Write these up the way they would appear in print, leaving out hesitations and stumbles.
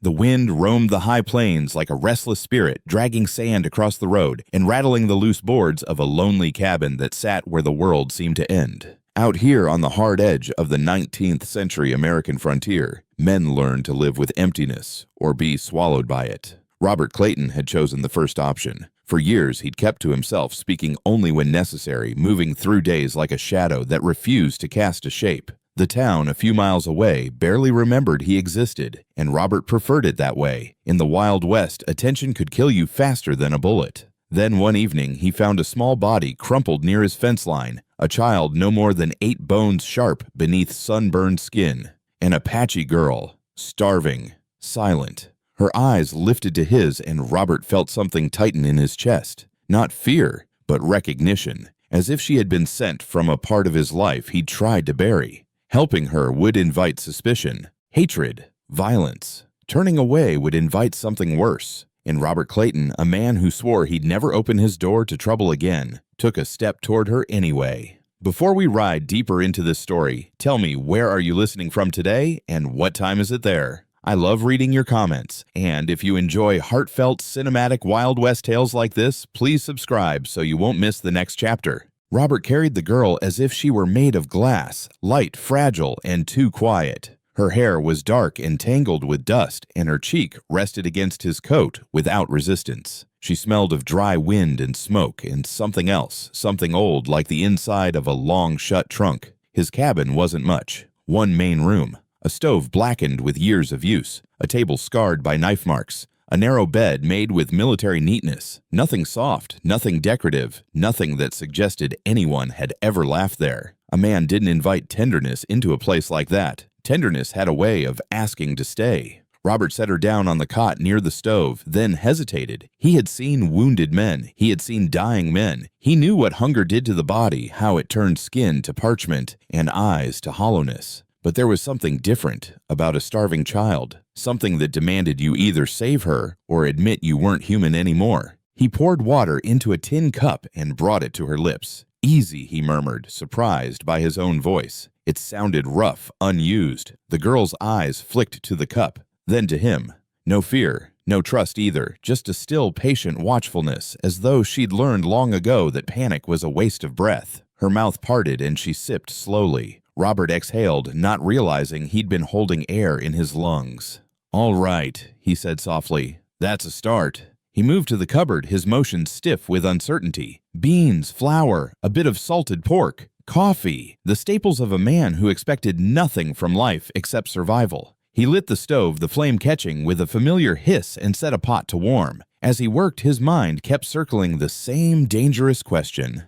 The wind roamed the high plains like a restless spirit, dragging sand across the road and rattling the loose boards of a lonely cabin that sat where the world seemed to end. Out here on the hard edge of the 19th century American frontier, men learned to live with emptiness or be swallowed by it. Robert Clayton had chosen the first option. For years, he'd kept to himself, speaking only when necessary, moving through days like a shadow that refused to cast a shape. The town a few miles away barely remembered he existed, and Robert preferred it that way. In the Wild West, attention could kill you faster than a bullet. Then one evening, he found a small body crumpled near his fence line, a child no more than 8 bones sharp beneath sunburned skin. An Apache girl, starving, silent. Her eyes lifted to his, and Robert felt something tighten in his chest. Not fear, but recognition, as if she had been sent from a part of his life he'd tried to bury. Helping her would invite suspicion, hatred, violence. Turning away would invite something worse. And Robert Clayton, a man who swore he'd never open his door to trouble again, took a step toward her anyway. Before we ride deeper into this story, tell me, where are you listening from today, and what time is it there? I love reading your comments, and if you enjoy heartfelt cinematic Wild West tales like this, please subscribe so you won't miss the next chapter. Robert carried the girl as if she were made of glass, light, fragile, and too quiet. Her hair was dark and tangled with dust, and her cheek rested against his coat without resistance. She smelled of dry wind and smoke and something else, something old like the inside of a long-shut trunk. His cabin wasn't much. One main room, a stove blackened with years of use, a table scarred by knife marks, a narrow bed made with military neatness. Nothing soft, nothing decorative, nothing that suggested anyone had ever laughed there. A man didn't invite tenderness into a place like that. Tenderness had a way of asking to stay. Robert set her down on the cot near the stove, then hesitated. He had seen wounded men. He had seen dying men. He knew what hunger did to the body, how it turned skin to parchment and eyes to hollowness. But there was something different about a starving child, something that demanded you either save her or admit you weren't human anymore. He poured water into a tin cup and brought it to her lips. "Easy," he murmured, surprised by his own voice. It sounded rough, unused. The girl's eyes flicked to the cup, then to him. No fear, no trust either, just a still, patient watchfulness, as though she'd learned long ago that panic was a waste of breath. Her mouth parted and she sipped slowly. Robert exhaled, not realizing he'd been holding air in his lungs. "All right," he said softly. "That's a start." He moved to the cupboard, his motion stiff with uncertainty. Beans, flour, a bit of salted pork, coffee, the staples of a man who expected nothing from life except survival. He lit the stove, the flame catching with a familiar hiss, and set a pot to warm. As he worked, his mind kept circling the same dangerous question.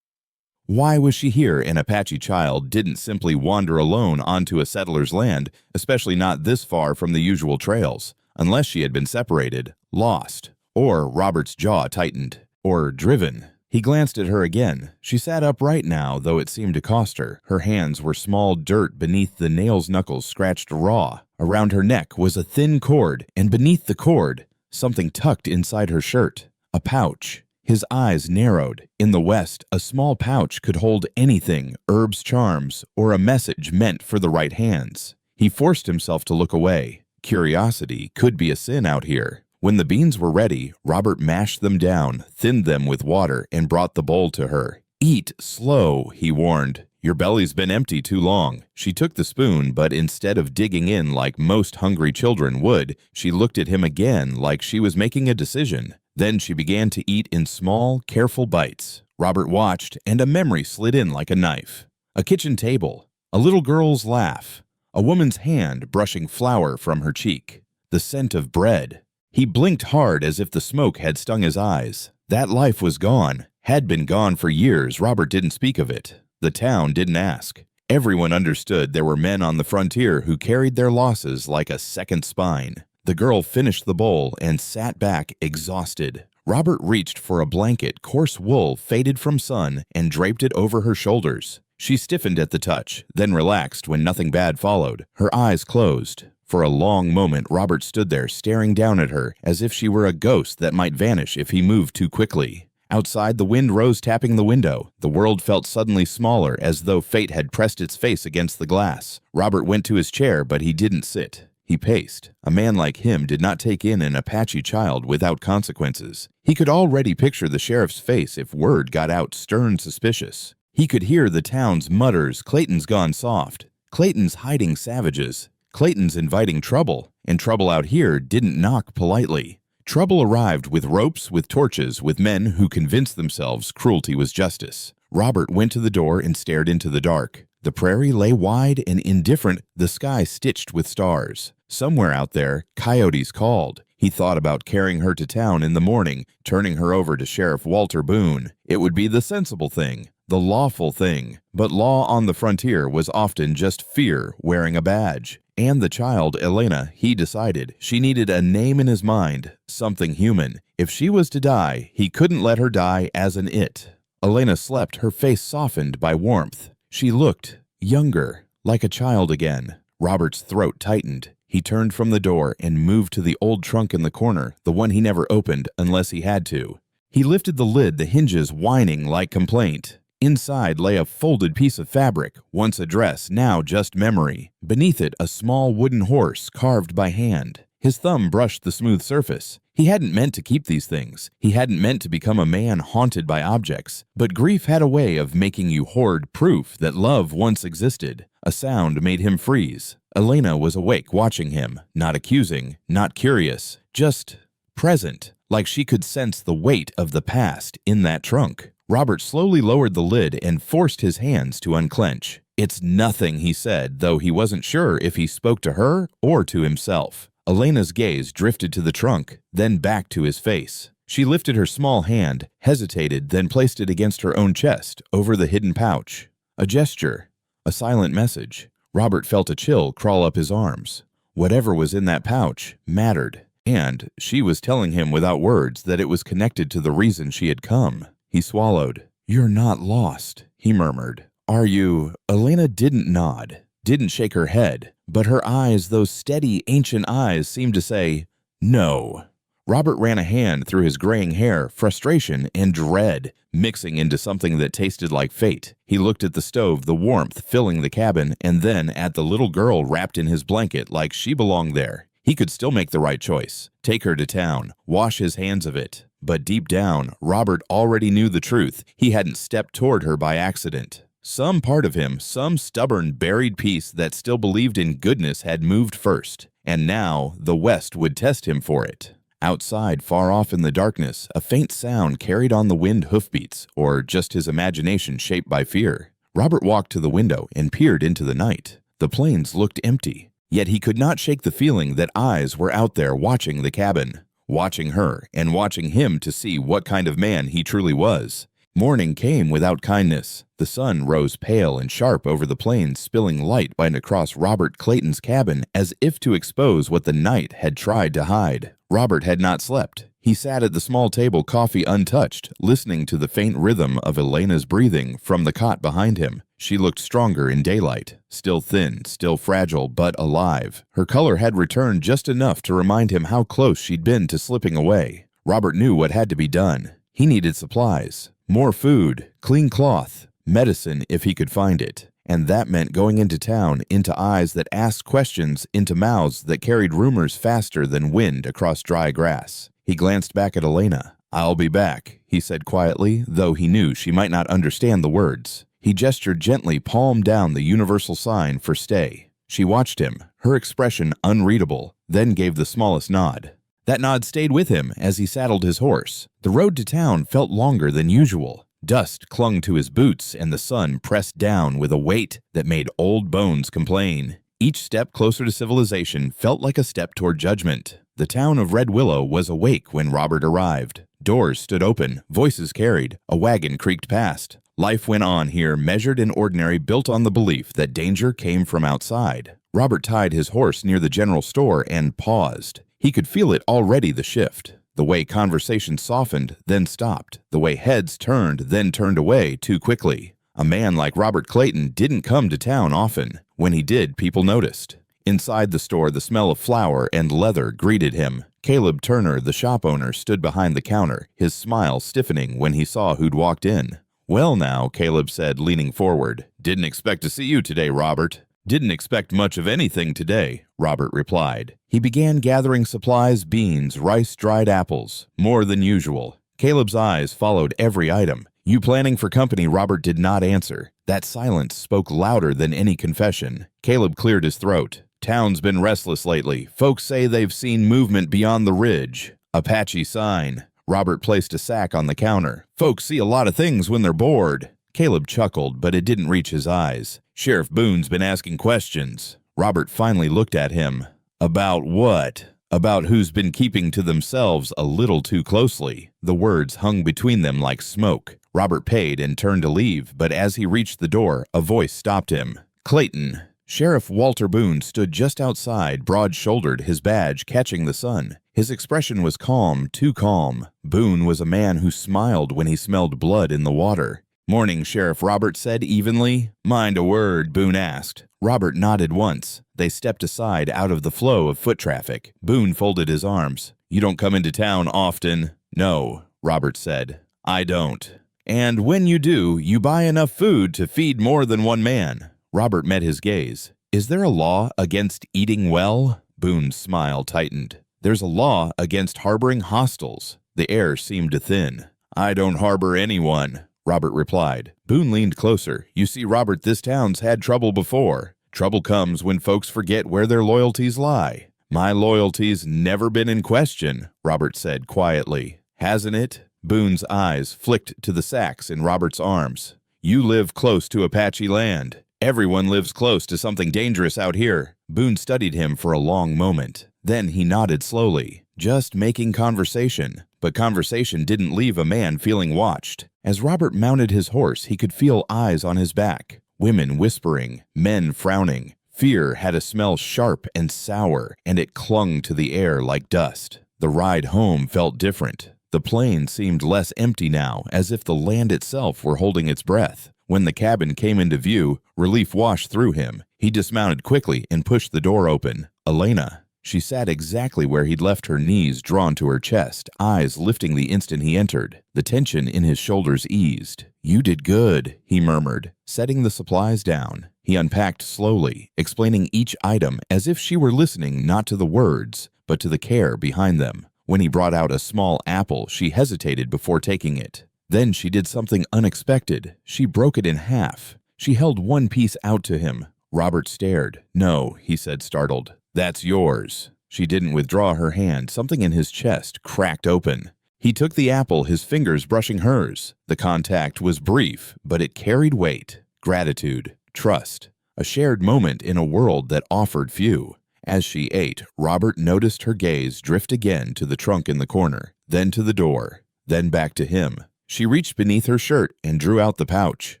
Why was she here? An Apache child didn't simply wander alone onto a settler's land, especially not this far from the usual trails, unless she had been separated, lost, or Robert's jaw tightened, or driven. He glanced at her again. She sat upright now, though it seemed to cost her. Her hands were small dirt beneath the nails' knuckles scratched raw. Around her neck was a thin cord, and beneath the cord, something tucked inside her shirt. A pouch. His eyes narrowed. In the West, a small pouch could hold anything, herbs, charms, or a message meant for the right hands. He forced himself to look away. Curiosity could be a sin out here. When the beans were ready, Robert mashed them down, thinned them with water, and brought the bowl to her. "Eat slow," he warned. "Your belly's been empty too long." She took the spoon, but instead of digging in like most hungry children would, she looked at him again like she was making a decision. Then she began to eat in small, careful bites. Robert watched, and a memory slid in like a knife. A kitchen table, a little girl's laugh, a woman's hand brushing flour from her cheek, the scent of bread. He blinked hard as if the smoke had stung his eyes. That life was gone, had been gone for years. Robert didn't speak of it. The town didn't ask. Everyone understood there were men on the frontier who carried their losses like a second spine. The girl finished the bowl and sat back exhausted. Robert reached for a blanket, coarse wool faded from sun, and draped it over her shoulders. She stiffened at the touch, then relaxed when nothing bad followed. Her eyes closed. For a long moment, Robert stood there staring down at her as if she were a ghost that might vanish if he moved too quickly. Outside, the wind rose, tapping the window. The world felt suddenly smaller, as though fate had pressed its face against the glass. Robert went to his chair, but he didn't sit. He paced. A man like him did not take in an Apache child without consequences. He could already picture the sheriff's face if word got out stern suspicious. He could hear the town's mutters, Clayton's gone soft. Clayton's hiding savages. Clayton's inviting trouble. And trouble out here didn't knock politely. Trouble arrived with ropes, with torches, with men who convinced themselves cruelty was justice. Robert went to the door and stared into the dark. The prairie lay wide and indifferent, the sky stitched with stars. Somewhere out there, coyotes called. He thought about carrying her to town in the morning, turning her over to Sheriff Walter Boone. It would be the sensible thing, the lawful thing. But law on the frontier was often just fear wearing a badge. And the child, Elena, he decided she needed a name in his mind, something human. If she was to die, he couldn't let her die as an it. Elena slept, her face softened by warmth. She looked younger, like a child again. Robert's throat tightened. He turned from the door and moved to the old trunk in the corner, the one he never opened unless he had to. He lifted the lid, the hinges whining like complaint. Inside lay a folded piece of fabric, once a dress, now just memory. Beneath it, a small wooden horse carved by hand. His thumb brushed the smooth surface. He hadn't meant to keep these things. He hadn't meant to become a man haunted by objects. But grief had a way of making you hoard proof that love once existed. A sound made him freeze. Elena was awake watching him, not accusing, not curious, just present, like she could sense the weight of the past in that trunk. Robert slowly lowered the lid and forced his hands to unclench. "It's nothing," he said, though he wasn't sure if he spoke to her or to himself. Elena's gaze drifted to the trunk, then back to his face. She lifted her small hand, hesitated, then placed it against her own chest, over the hidden pouch. A gesture, a silent message. Robert felt a chill crawl up his arms. Whatever was in that pouch mattered, and she was telling him without words that it was connected to the reason she had come. He swallowed. "You're not lost," he murmured. "Are you?" Elena didn't nod, didn't shake her head, but her eyes, those steady, ancient eyes, seemed to say, "No." Robert ran a hand through his graying hair, frustration and dread mixing into something that tasted like fate. He looked at the stove, the warmth filling the cabin, and then at the little girl wrapped in his blanket like she belonged there. He could still make the right choice. Take her to town, wash his hands of it. But deep down, Robert already knew the truth. He hadn't stepped toward her by accident. Some part of him, some stubborn, buried piece that still believed in goodness had moved first. And now, the West would test him for it. Outside, far off in the darkness, a faint sound carried on the wind hoofbeats, or just his imagination shaped by fear. Robert walked to the window and peered into the night. The plains looked empty. Yet he could not shake the feeling that eyes were out there watching the cabin, watching her and watching him to see what kind of man he truly was. Morning came without kindness. The sun rose pale and sharp over the plains, spilling light right across Robert Clayton's cabin as if to expose what the night had tried to hide. Robert had not slept. He sat at the small table, coffee untouched, listening to the faint rhythm of Elena's breathing from the cot behind him. She looked stronger in daylight, still thin, still fragile, but alive. Her color had returned just enough to remind him how close she'd been to slipping away. Robert knew what had to be done. He needed supplies, more food, clean cloth, medicine if he could find it. And that meant going into town, into eyes that asked questions, into mouths that carried rumors faster than wind across dry grass. He glanced back at Elena. "I'll be back," he said quietly, though he knew she might not understand the words. He gestured gently, palm down the universal sign for stay. She watched him, her expression unreadable, then gave the smallest nod. That nod stayed with him as he saddled his horse. The road to town felt longer than usual. Dust clung to his boots, and the sun pressed down with a weight that made old bones complain. Each step closer to civilization felt like a step toward judgment. The town of Red Willow was awake when Robert arrived. Doors stood open, voices carried, a wagon creaked past. Life went on here, measured and ordinary, built on the belief that danger came from outside. Robert tied his horse near the general store and paused. He could feel it already, the shift. The way conversation softened, then stopped. The way heads turned, then turned away too quickly. A man like Robert Clayton didn't come to town often. When he did, people noticed. Inside the store, the smell of flour and leather greeted him. Caleb Turner, the shop owner, stood behind the counter, his smile stiffening when he saw who'd walked in. "Well now," Caleb said, leaning forward. "Didn't expect to see you today, Robert." Didn't expect much of anything today, Robert replied. He began gathering supplies: beans, rice, dried apples, more than usual. Caleb's eyes followed every item. You planning for company? Robert did not answer. That silence spoke louder than any confession. Caleb cleared his throat. Town's been restless lately. Folks say they've seen movement beyond the ridge. Apache sign. Robert placed a sack on the counter. Folks see a lot of things when they're bored. Caleb chuckled, but it didn't reach his eyes. Sheriff Boone's been asking questions. Robert finally looked at him. About what? About who's been keeping to themselves a little too closely. The words hung between them like smoke. Robert paid and turned to leave, but as he reached the door, a voice stopped him. Clayton. Sheriff Walter Boone stood just outside, broad-shouldered, his badge catching the sun. His expression was calm, too calm. Boone was a man who smiled when he smelled blood in the water. Morning, Sheriff, Robert said evenly. Mind a word? Boone asked. Robert nodded once. They stepped aside out of the flow of foot traffic. Boone folded his arms. You don't come into town often? No, Robert said. I don't. And when you do, you buy enough food to feed more than one man. Robert met his gaze. Is there a law against eating well? Boone's smile tightened. There's a law against harboring hostiles. The air seemed to thin. I don't harbor anyone, Robert replied. Boone leaned closer. You see, Robert, this town's had trouble before. Trouble comes when folks forget where their loyalties lie. My loyalty's never been in question, Robert said quietly. Hasn't it? Boone's eyes flicked to the sacks in Robert's arms. You live close to Apache land. Everyone lives close to something dangerous out here. Boone studied him for a long moment. Then he nodded slowly. Just making conversation. But conversation didn't leave a man feeling watched. As Robert mounted his horse, he could feel eyes on his back. Women whispering, men frowning. Fear had a smell sharp and sour, and it clung to the air like dust. The ride home felt different. The plain seemed less empty now, as if the land itself were holding its breath. When the cabin came into view, relief washed through him. He dismounted quickly and pushed the door open. Elena. She sat exactly where he'd left her, knees drawn to her chest, eyes lifting the instant he entered. The tension in his shoulders eased. You did good, he murmured, setting the supplies down. He unpacked slowly, explaining each item as if she were listening not to the words, but to the care behind them. When he brought out a small apple, she hesitated before taking it. Then she did something unexpected. She broke it in half. She held one piece out to him. Robert stared. No, he said, startled. That's yours. She didn't withdraw her hand. Something in his chest cracked open. He took the apple, his fingers brushing hers. The contact was brief, but it carried weight. Gratitude, trust, a shared moment in a world that offered few. As she ate, Robert noticed her gaze drift again to the trunk in the corner, then to the door, then back to him. She reached beneath her shirt and drew out the pouch.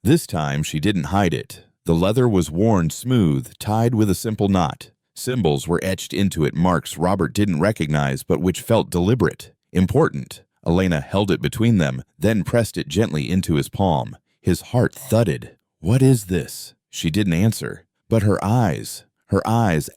This time she didn't hide it. The leather was worn smooth, tied with a simple knot. Symbols were etched into it, marks Robert didn't recognize but which felt deliberate, important. Elena held it between them, then pressed it gently into his palm. His heart thudded. What is this? She didn't answer, but her eyes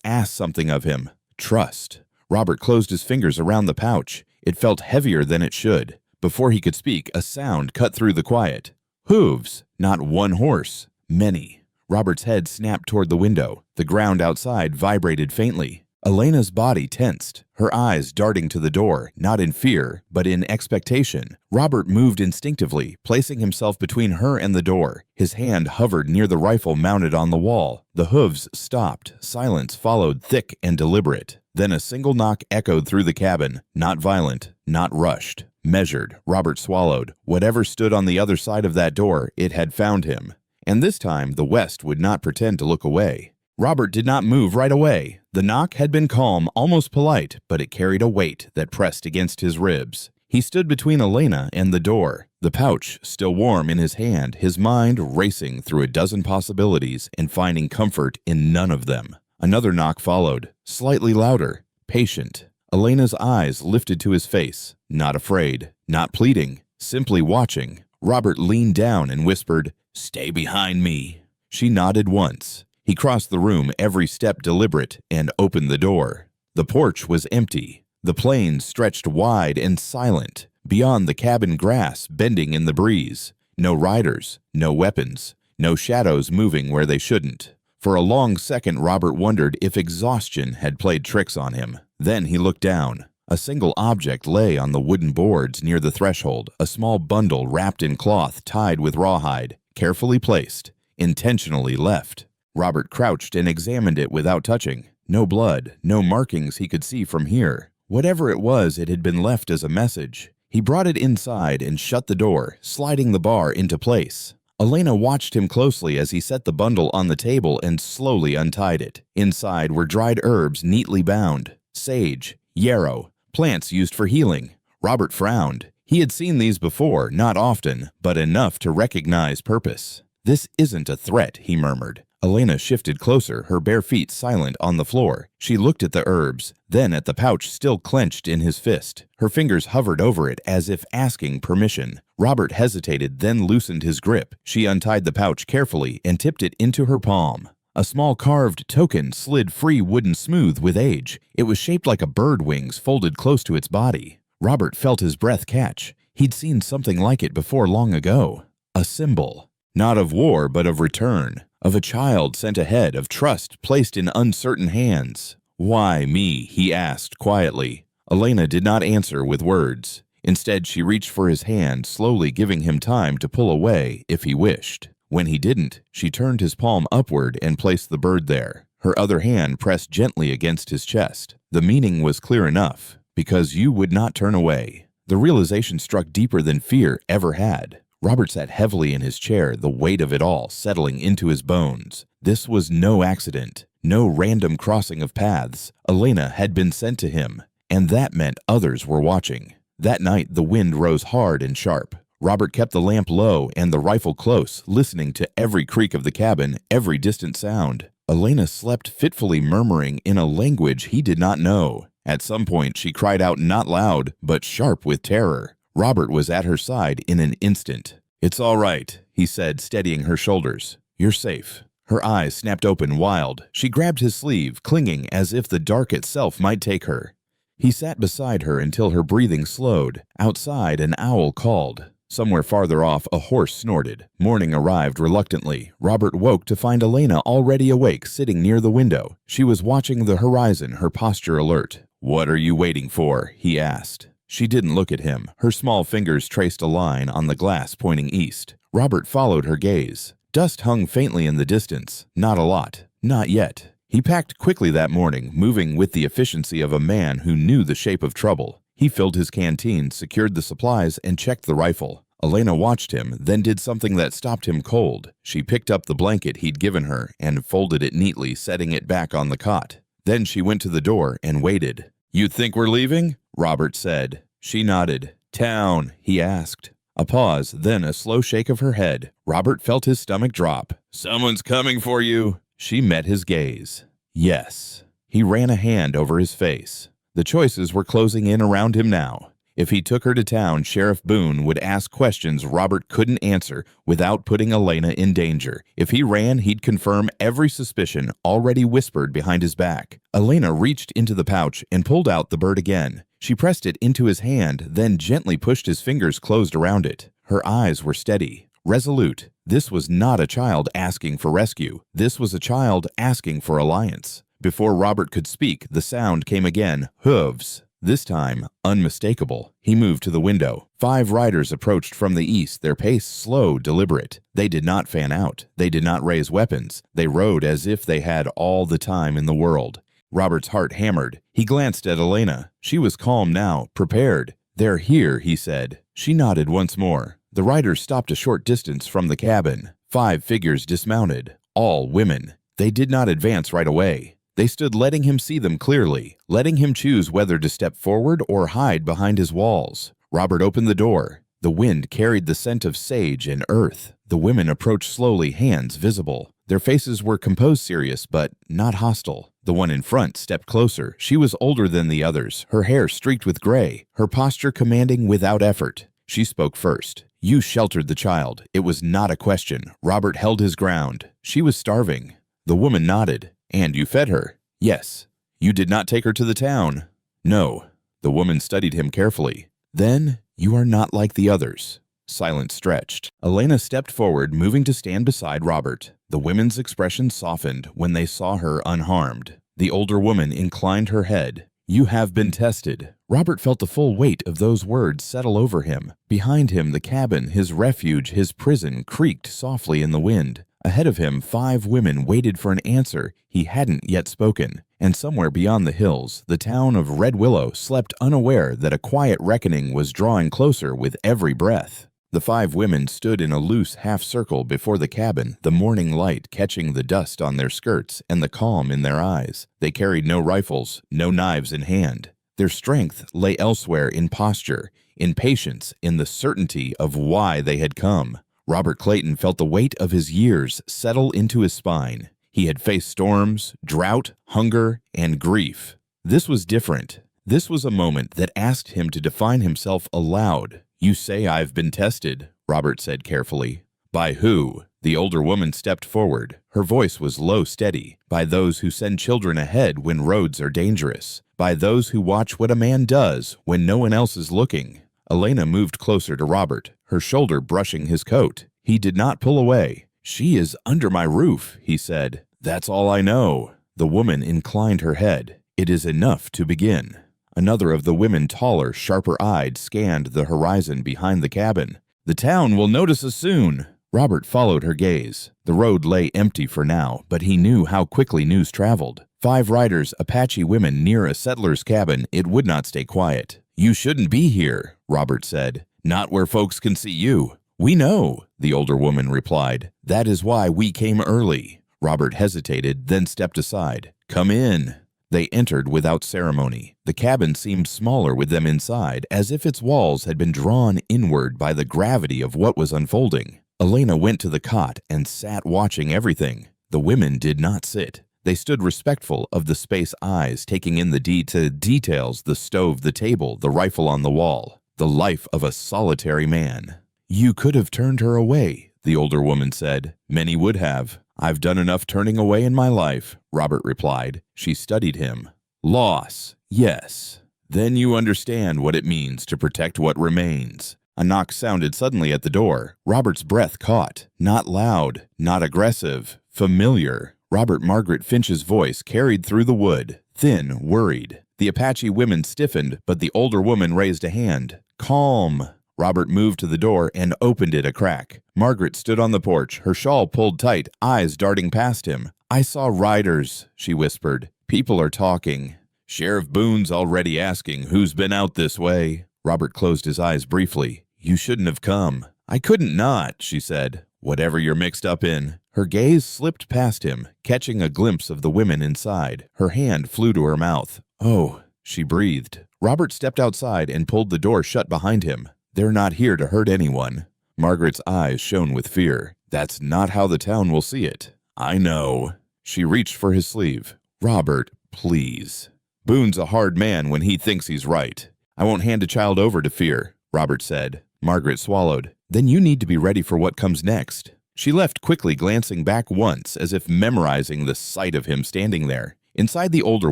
asked something of him. Trust. Robert closed his fingers around the pouch. It felt heavier than it should. Before he could speak, a sound cut through the quiet. Hooves. Not one horse. Many. Robert's head snapped toward the window. The ground outside vibrated faintly. Elena's body tensed, her eyes darting to the door, not in fear, but in expectation. Robert moved instinctively, placing himself between her and the door. His hand hovered near the rifle mounted on the wall. The hooves stopped. Silence followed, thick and deliberate. Then a single knock echoed through the cabin, not violent, not rushed. Measured, Robert swallowed. Whatever stood on the other side of that door, it had found him. And this time, the West would not pretend to look away. Robert did not move right away. The knock had been calm, almost polite, but it carried a weight that pressed against his ribs. He stood between Elena and the door, the pouch still warm in his hand, his mind racing through a dozen possibilities and finding comfort in none of them. Another knock followed, slightly louder, patient. Elena's eyes lifted to his face, not afraid, not pleading, simply watching. Robert leaned down and whispered, "Stay behind me." She nodded once. He crossed the room, every step deliberate, and opened the door. The porch was empty. The plain stretched wide and silent, beyond the cabin grass bending in the breeze. No riders, no weapons, no shadows moving where they shouldn't. For a long second, Robert wondered if exhaustion had played tricks on him. Then he looked down. A single object lay on the wooden boards near the threshold, a small bundle wrapped in cloth tied with rawhide, carefully placed, intentionally left. Robert crouched and examined it without touching. No blood, no markings he could see from here. Whatever it was, it had been left as a message. He brought it inside and shut the door, sliding the bar into place. Elena watched him closely as he set the bundle on the table and slowly untied it. Inside were dried herbs neatly bound, sage, yarrow, plants used for healing. Robert frowned. He had seen these before, not often, but enough to recognize purpose. "This isn't a threat," he murmured. Elena shifted closer, her bare feet silent on the floor. She looked at the herbs, then at the pouch still clenched in his fist. Her fingers hovered over it as if asking permission. Robert hesitated, then loosened his grip. She untied the pouch carefully and tipped it into her palm. A small carved token slid free, wooden smooth with age. It was shaped like a bird wings folded close to its body. Robert felt his breath catch. He'd seen something like it before long ago. A symbol. Not of war, but of return. Of a child sent ahead, of trust placed in uncertain hands. "Why me?" he asked quietly. Elena did not answer with words. Instead, she reached for his hand, slowly giving him time to pull away if he wished. When he didn't, she turned his palm upward and placed the bird there. Her other hand pressed gently against his chest. The meaning was clear enough, because you would not turn away. The realization struck deeper than fear ever had. Robert sat heavily in his chair, the weight of it all settling into his bones. This was no accident, no random crossing of paths. Elena had been sent to him, and that meant others were watching. That night, the wind rose hard and sharp. Robert kept the lamp low and the rifle close, listening to every creak of the cabin, every distant sound. Elena slept fitfully, murmuring in a language he did not know. At some point, she cried out, not loud, but sharp with terror. Robert was at her side in an instant. "It's all right," he said, steadying her shoulders. "You're safe." Her eyes snapped open, wild. She grabbed his sleeve, clinging as if the dark itself might take her. He sat beside her until her breathing slowed. Outside, an owl called. Somewhere farther off, a horse snorted. Morning arrived reluctantly. Robert woke to find Elena already awake, sitting near the window. She was watching the horizon, her posture alert. "What are you waiting for?" he asked. She didn't look at him. Her small fingers traced a line on the glass pointing east. Robert followed her gaze. Dust hung faintly in the distance. Not a lot. Not yet. He packed quickly that morning, moving with the efficiency of a man who knew the shape of trouble. He filled his canteen, secured the supplies, and checked the rifle. Elena watched him, then did something that stopped him cold. She picked up the blanket he'd given her and folded it neatly, setting it back on the cot. Then she went to the door and waited. "You think we're leaving?" Robert said. She nodded. "Town?" he asked. A pause, then a slow shake of her head. Robert felt his stomach drop. "Someone's coming for you." She met his gaze. Yes. He ran a hand over his face. The choices were closing in around him now. If he took her to town, Sheriff Boone would ask questions Robert couldn't answer without putting Elena in danger. If he ran, he'd confirm every suspicion already whispered behind his back. Elena reached into the pouch and pulled out the bird again. She pressed it into his hand, then gently pushed his fingers closed around it. Her eyes were steady, resolute. This was not a child asking for rescue. This was a child asking for alliance. Before Robert could speak, the sound came again. Hooves. This time, unmistakable. He moved to the window. 5 riders approached from the east, their pace slow, deliberate. They did not fan out. They did not raise weapons. They rode as if they had all the time in the world. Robert's heart hammered. He glanced at Elena. She was calm now, prepared. "They're here," he said. She nodded once more. The riders stopped a short distance from the cabin. 5 figures dismounted, all women. They did not advance right away. They stood letting him see them clearly, letting him choose whether to step forward or hide behind his walls. Robert opened the door. The wind carried the scent of sage and earth. The women approached slowly, hands visible. Their faces were composed, serious, but not hostile. The one in front stepped closer. She was older than the others, her hair streaked with gray, her posture commanding without effort. She spoke first. "You sheltered the child. It was not a question." Robert held his ground. "She was starving." The woman nodded. "And you fed her?" "Yes." "You did not take her to the town?" "No." The woman studied him carefully. "Then you are not like the others." Silence stretched. Elena stepped forward, moving to stand beside Robert. The women's expression softened when they saw her unharmed. The older woman inclined her head. "You have been tested." Robert felt the full weight of those words settle over him. Behind him, the cabin, his refuge, his prison, creaked softly in the wind. Ahead of him, 5 women waited for an answer he hadn't yet spoken. And somewhere beyond the hills, the town of Red Willow slept unaware that a quiet reckoning was drawing closer with every breath. The 5 women stood in a loose half-circle before the cabin, the morning light catching the dust on their skirts and the calm in their eyes. They carried no rifles, no knives in hand. Their strength lay elsewhere in posture, in patience, in the certainty of why they had come. Robert Clayton felt the weight of his years settle into his spine. He had faced storms, drought, hunger, and grief. This was different. This was a moment that asked him to define himself aloud. "You say I've been tested," Robert said carefully. "By who?" The older woman stepped forward. Her voice was low, steady. "By those who send children ahead when roads are dangerous. By those who watch what a man does when no one else is looking." Elena moved closer to Robert, her shoulder brushing his coat. He did not pull away. "She is under my roof," he said. "That's all I know." The woman inclined her head. "It is enough to begin." Another of the women, taller, sharper-eyed, scanned the horizon behind the cabin. "The town will notice us soon." Robert followed her gaze. The road lay empty for now, but he knew how quickly news traveled. 5 riders, Apache women, near a settler's cabin. It would not stay quiet. "You shouldn't be here," Robert said. "Not where folks can see you." "We know," the older woman replied. "That is why we came early." Robert hesitated, then stepped aside. "Come in." They entered without ceremony. The cabin seemed smaller with them inside, as if its walls had been drawn inward by the gravity of what was unfolding. Elena went to the cot and sat watching everything. The women did not sit. They stood respectful of the space, eyes taking in the details, the stove, the table, the rifle on the wall. The life of a solitary man. "You could have turned her away," the older woman said. "Many would have. I've done enough turning away in my life," Robert replied. She studied him. "Loss, yes. Then you understand what it means to protect what remains." A knock sounded suddenly at the door. Robert's breath caught. Not loud, not aggressive, familiar. Robert Margaret Finch's voice carried through the wood, thin, worried. The Apache women stiffened, but the older woman raised a hand. "Calm." Robert moved to the door and opened it a crack. Margaret stood on the porch, her shawl pulled tight, eyes darting past him. "I saw riders," she whispered. "People are talking. Sheriff Boone's already asking who's been out this way." Robert closed his eyes briefly. "You shouldn't have come." "I couldn't not," she said. "Whatever you're mixed up in." Her gaze slipped past him, catching a glimpse of the women inside. Her hand flew to her mouth. "Oh," she breathed. Robert stepped outside and pulled the door shut behind him. "They're not here to hurt anyone." Margaret's eyes shone with fear. "That's not how the town will see it." "I know." She reached for his sleeve. "Robert, please." "Boone's a hard man when he thinks he's right. I won't hand a child over to fear," Robert said. Margaret swallowed. "Then you need to be ready for what comes next." She left quickly, glancing back once, as if memorizing the sight of him standing there. Inside, the older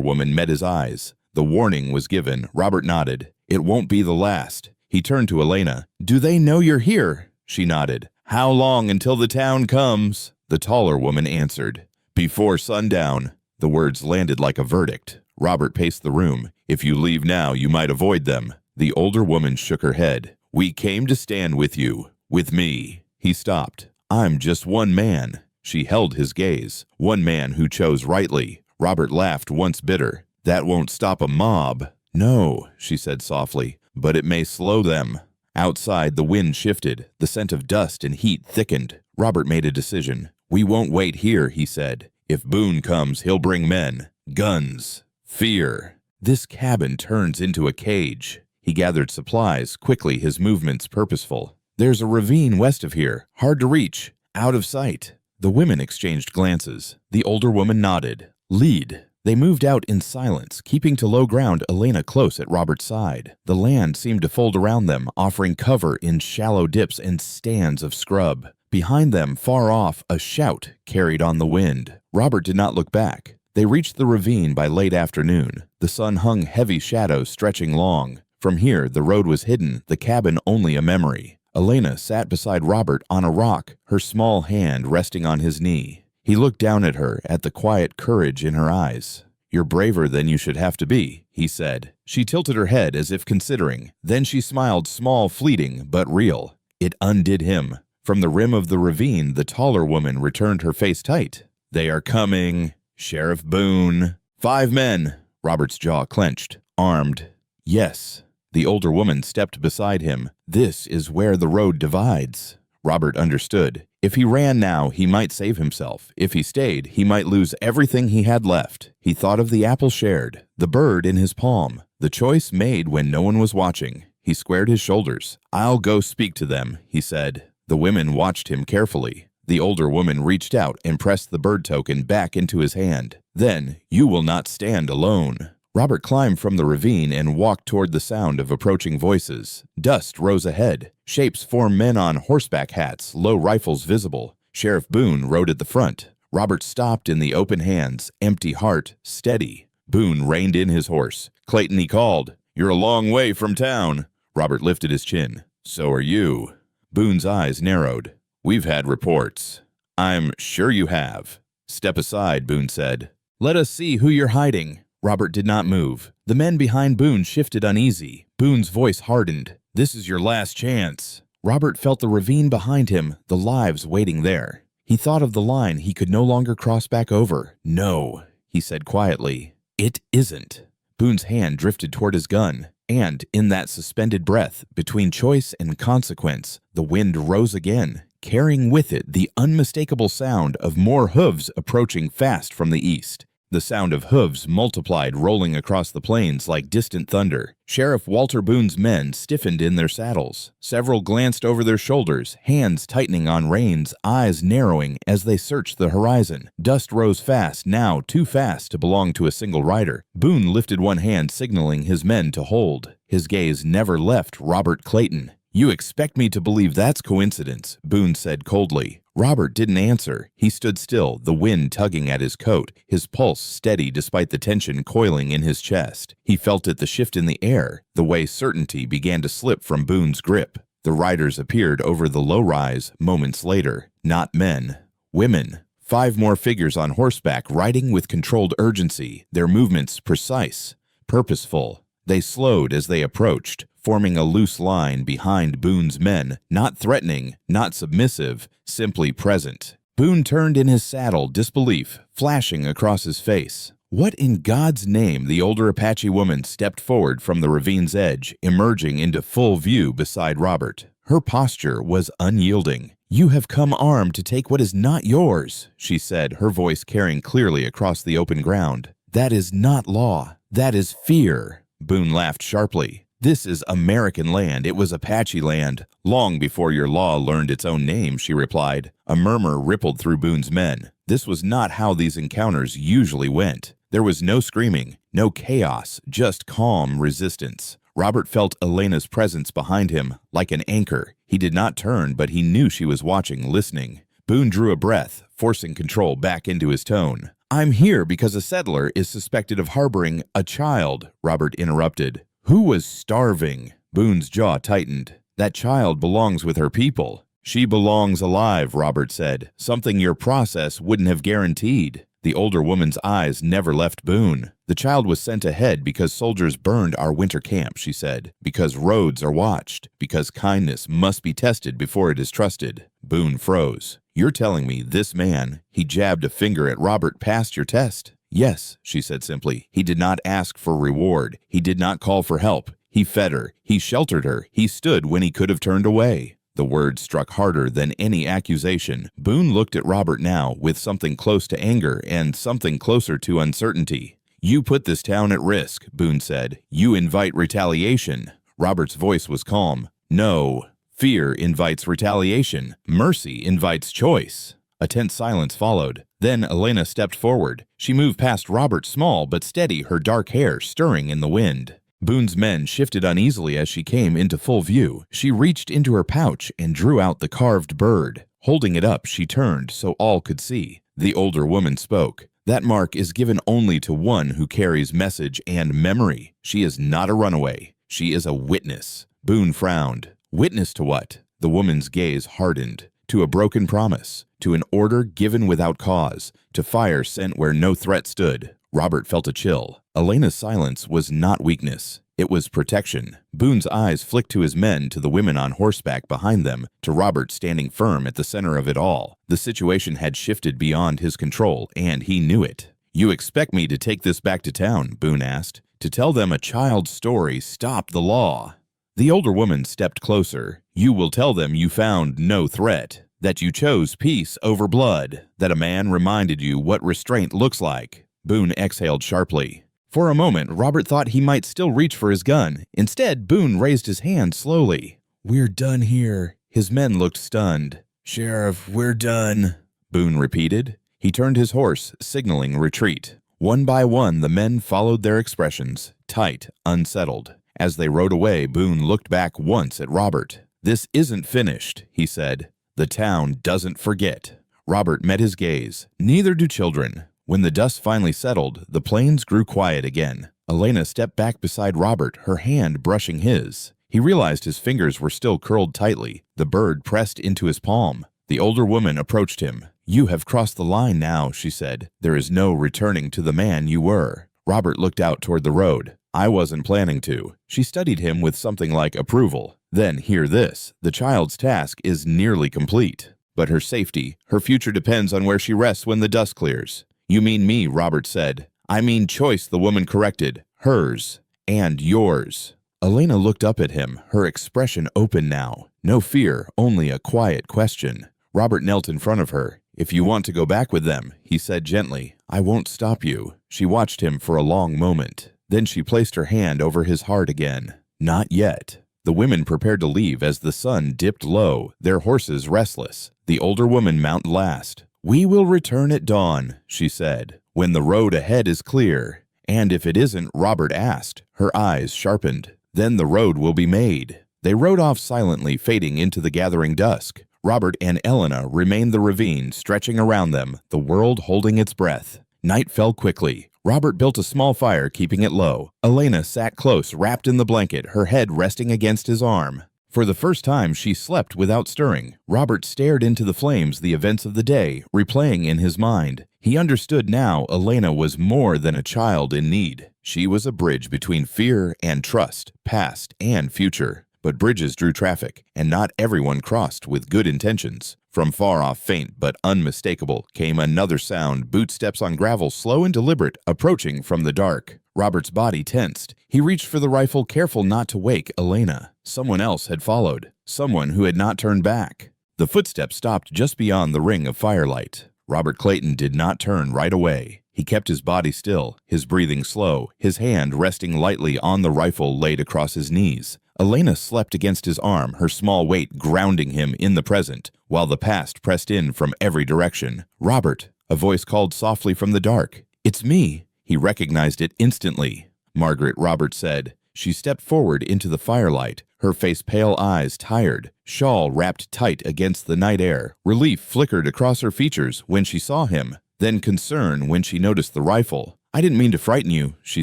woman met his eyes. The warning was given. Robert nodded. "It won't be the last." He turned to Elena. "Do they know you're here?" She nodded. "How long until the town comes?" The taller woman answered. "Before sundown." The words landed like a verdict. Robert paced the room. "If you leave now, you might avoid them." The older woman shook her head. "We came to stand with you. With me." He stopped. "I'm just one man." She held his gaze. "One man who chose rightly." Robert laughed, once bitter. "That won't stop a mob." "No," she said softly. "But it may slow them." Outside, the wind shifted. The scent of dust and heat thickened. Robert made a decision. "We won't wait here," he said. "If Boone comes, he'll bring men, guns, fear. This cabin turns into a cage." He gathered supplies, quickly, his movements purposeful. "There's a ravine west of here, hard to reach, out of sight." The women exchanged glances. The older woman nodded. "Lead." They moved out in silence, keeping to low ground, Elena close at Robert's side. The land seemed to fold around them, offering cover in shallow dips and stands of scrub. Behind them, far off, a shout carried on the wind. Robert did not look back. They reached the ravine by late afternoon. The sun hung heavy shadows stretching long. From here, the road was hidden, the cabin only a memory. Elena sat beside Robert on a rock, her small hand resting on his knee. He looked down at her, at the quiet courage in her eyes. "You're braver than you should have to be," he said. She tilted her head as if considering. Then she smiled, small, fleeting, but real. It undid him. From the rim of the ravine, the taller woman returned her face tight. "They are coming. Sheriff Boone." 5 men. Robert's jaw clenched. "Armed." "Yes." The older woman stepped beside him. "This is where the road divides." Robert understood. If he ran now, he might save himself. If he stayed, he might lose everything he had left. He thought of the apple shared, the bird in his palm, the choice made when no one was watching. He squared his shoulders. "I'll go speak to them," he said. The women watched him carefully. The older woman reached out and pressed the bird token back into his hand. Then, "You will not stand alone." Robert climbed from the ravine and walked toward the sound of approaching voices. Dust rose ahead. Shapes formed men on horseback hats, low rifles visible. Sheriff Boone rode at the front. Robert stopped in the open hands, empty heart, steady. Boone reined in his horse. "Clayton," he called. "You're a long way from town." Robert lifted his chin. "So are you." Boone's eyes narrowed. "We've had reports." "I'm sure you have." "Step aside," Boone said. "Let us see who you're hiding." Robert did not move. The men behind Boone shifted uneasy. Boone's voice hardened. "This is your last chance." Robert felt the ravine behind him, the lives waiting there. He thought of the line he could no longer cross back over. "No," he said quietly. "It isn't." Boone's hand drifted toward his gun, and in that suspended breath, between choice and consequence, the wind rose again, carrying with it the unmistakable sound of more hooves approaching fast from the east. The sound of hooves multiplied, rolling across the plains like distant thunder. Sheriff Walter Boone's men stiffened in their saddles. Several glanced over their shoulders, hands tightening on reins, eyes narrowing as they searched the horizon. Dust rose fast, now too fast to belong to a single rider. Boone lifted one hand, signaling his men to hold. His gaze never left Robert Clayton. "You expect me to believe that's coincidence," Boone said coldly. Robert didn't answer. He stood still, the wind tugging at his coat, his pulse steady despite the tension coiling in his chest. He felt it, the shift in the air, the way certainty began to slip from Boone's grip. The riders appeared over the low-rise moments later. Not men. Women. 5 more figures on horseback, riding with controlled urgency, their movements precise, purposeful. They slowed as they approached, forming a loose line behind Boone's men, not threatening, not submissive, simply present. Boone turned in his saddle, disbelief flashing across his face. What in God's name? The older Apache woman stepped forward from the ravine's edge, emerging into full view beside Robert. Her posture was unyielding. "You have come armed to take what is not yours," she said, her voice carrying clearly across the open ground. "That is not law. That is fear." Boone laughed sharply. "This is American land. It was Apache land long before your law learned its own name," she replied. A murmur rippled through Boone's men. This was not how these encounters usually went. There was no screaming, no chaos, just calm resistance. Robert felt Elena's presence behind him, like an anchor. He did not turn, but he knew she was watching, listening. Boone drew a breath, forcing control back into his tone. "I'm here because a settler is suspected of harboring a child," Robert interrupted. "Who was starving?" Boone's jaw tightened. "That child belongs with her people." "She belongs alive," Robert said, "something your process wouldn't have guaranteed." The older woman's eyes never left Boone. "The child was sent ahead because soldiers burned our winter camp," she said, "because roads are watched, because kindness must be tested before it is trusted." Boone froze. "You're telling me this man," he jabbed a finger at Robert, "passed your test?" "Yes," she said simply. "He did not ask for reward. He did not call for help. He fed her. He sheltered her. He stood when he could have turned away." The word struck harder than any accusation. Boone looked at Robert now with something close to anger and something closer to uncertainty. "You put this town at risk," Boone said. "You invite retaliation." Robert's voice was calm. "No. Fear invites retaliation. Mercy invites choice." A tense silence followed. Then Elena stepped forward. She moved past Robert, small but steady, her dark hair stirring in the wind. Boone's men shifted uneasily as she came into full view. She reached into her pouch and drew out the carved bird. Holding it up, she turned so all could see. The older woman spoke. "That mark is given only to one who carries message and memory. She is not a runaway. She is a witness." Boone frowned. "Witness to what?" The woman's gaze hardened. To a broken promise. To an order given without cause. To fire sent where no threat stood. Robert felt a chill. Elena's silence was not weakness. It was protection. Boone's eyes flicked to his men, to the women on horseback behind them, to Robert standing firm at the center of it all. The situation had shifted beyond his control, and he knew it. "You expect me to take this back to town?" Boone asked. "To tell them a child's story stopped the law?" The older woman stepped closer. "You will tell them you found no threat, that you chose peace over blood, that a man reminded you what restraint looks like." Boone exhaled sharply. For a moment, Robert thought he might still reach for his gun. Instead, Boone raised his hand slowly. "We're done here." His men looked stunned. "Sheriff, we're done," Boone repeated. He turned his horse, signaling retreat. One by one, the men followed their expressions, tight, unsettled. As they rode away, Boone looked back once at Robert. "This isn't finished," he said. "The town doesn't forget." Robert met his gaze. Neither do children. When the dust finally settled, the plains grew quiet again. Elena stepped back beside Robert, her hand brushing his. He realized his fingers were still curled tightly. The bird pressed into his palm. The older woman approached him. "You have crossed the line now," she said. "There is no returning to the man you were." Robert looked out toward the road. "I wasn't planning to." She studied him with something like approval. "Then hear this. The child's task is nearly complete. But her safety, her future depends on where she rests when the dust clears." "You mean me," Robert said. "I mean choice," the woman corrected. "Hers. And yours." Elena looked up at him, her expression open now. No fear, only a quiet question. Robert knelt in front of her. "If you want to go back with them," he said gently, "I won't stop you." She watched him for a long moment. Then she placed her hand over his heart again. "Not yet." The women prepared to leave as the sun dipped low, their horses restless. The older woman mounted last. "We will return at dawn," she said, "when the road ahead is clear." "And if it isn't?" Robert asked. Her eyes sharpened. "Then the road will be made." They rode off silently, fading into the gathering dusk. Robert and Elena remained the ravine, stretching around them, the world holding its breath. Night fell quickly. Robert built a small fire, keeping it low. Elena sat close, wrapped in the blanket, her head resting against his arm. For the first time, she slept without stirring. Robert stared into the flames, the events of the day, replaying in his mind. He understood now Elena was more than a child in need. She was a bridge between fear and trust, past and future. But bridges drew traffic, and not everyone crossed with good intentions. From far off, faint but unmistakable, came another sound, bootsteps on gravel, slow and deliberate, approaching from the dark. Robert's body tensed. He reached for the rifle, careful not to wake Elena. Someone else had followed, someone who had not turned back. The footsteps stopped just beyond the ring of firelight. Robert Clayton did not turn right away. He kept his body still, his breathing slow, his hand resting lightly on the rifle laid across his knees. Elena slept against his arm, her small weight grounding him in the present, while the past pressed in from every direction. "Robert," a voice called softly from the dark. "It's me." He recognized it instantly. "Margaret," Robert said. She stepped forward into the firelight, her face pale, eyes tired, shawl wrapped tight against the night air. Relief flickered across her features when she saw him, then concern when she noticed the rifle. "I didn't mean to frighten you," she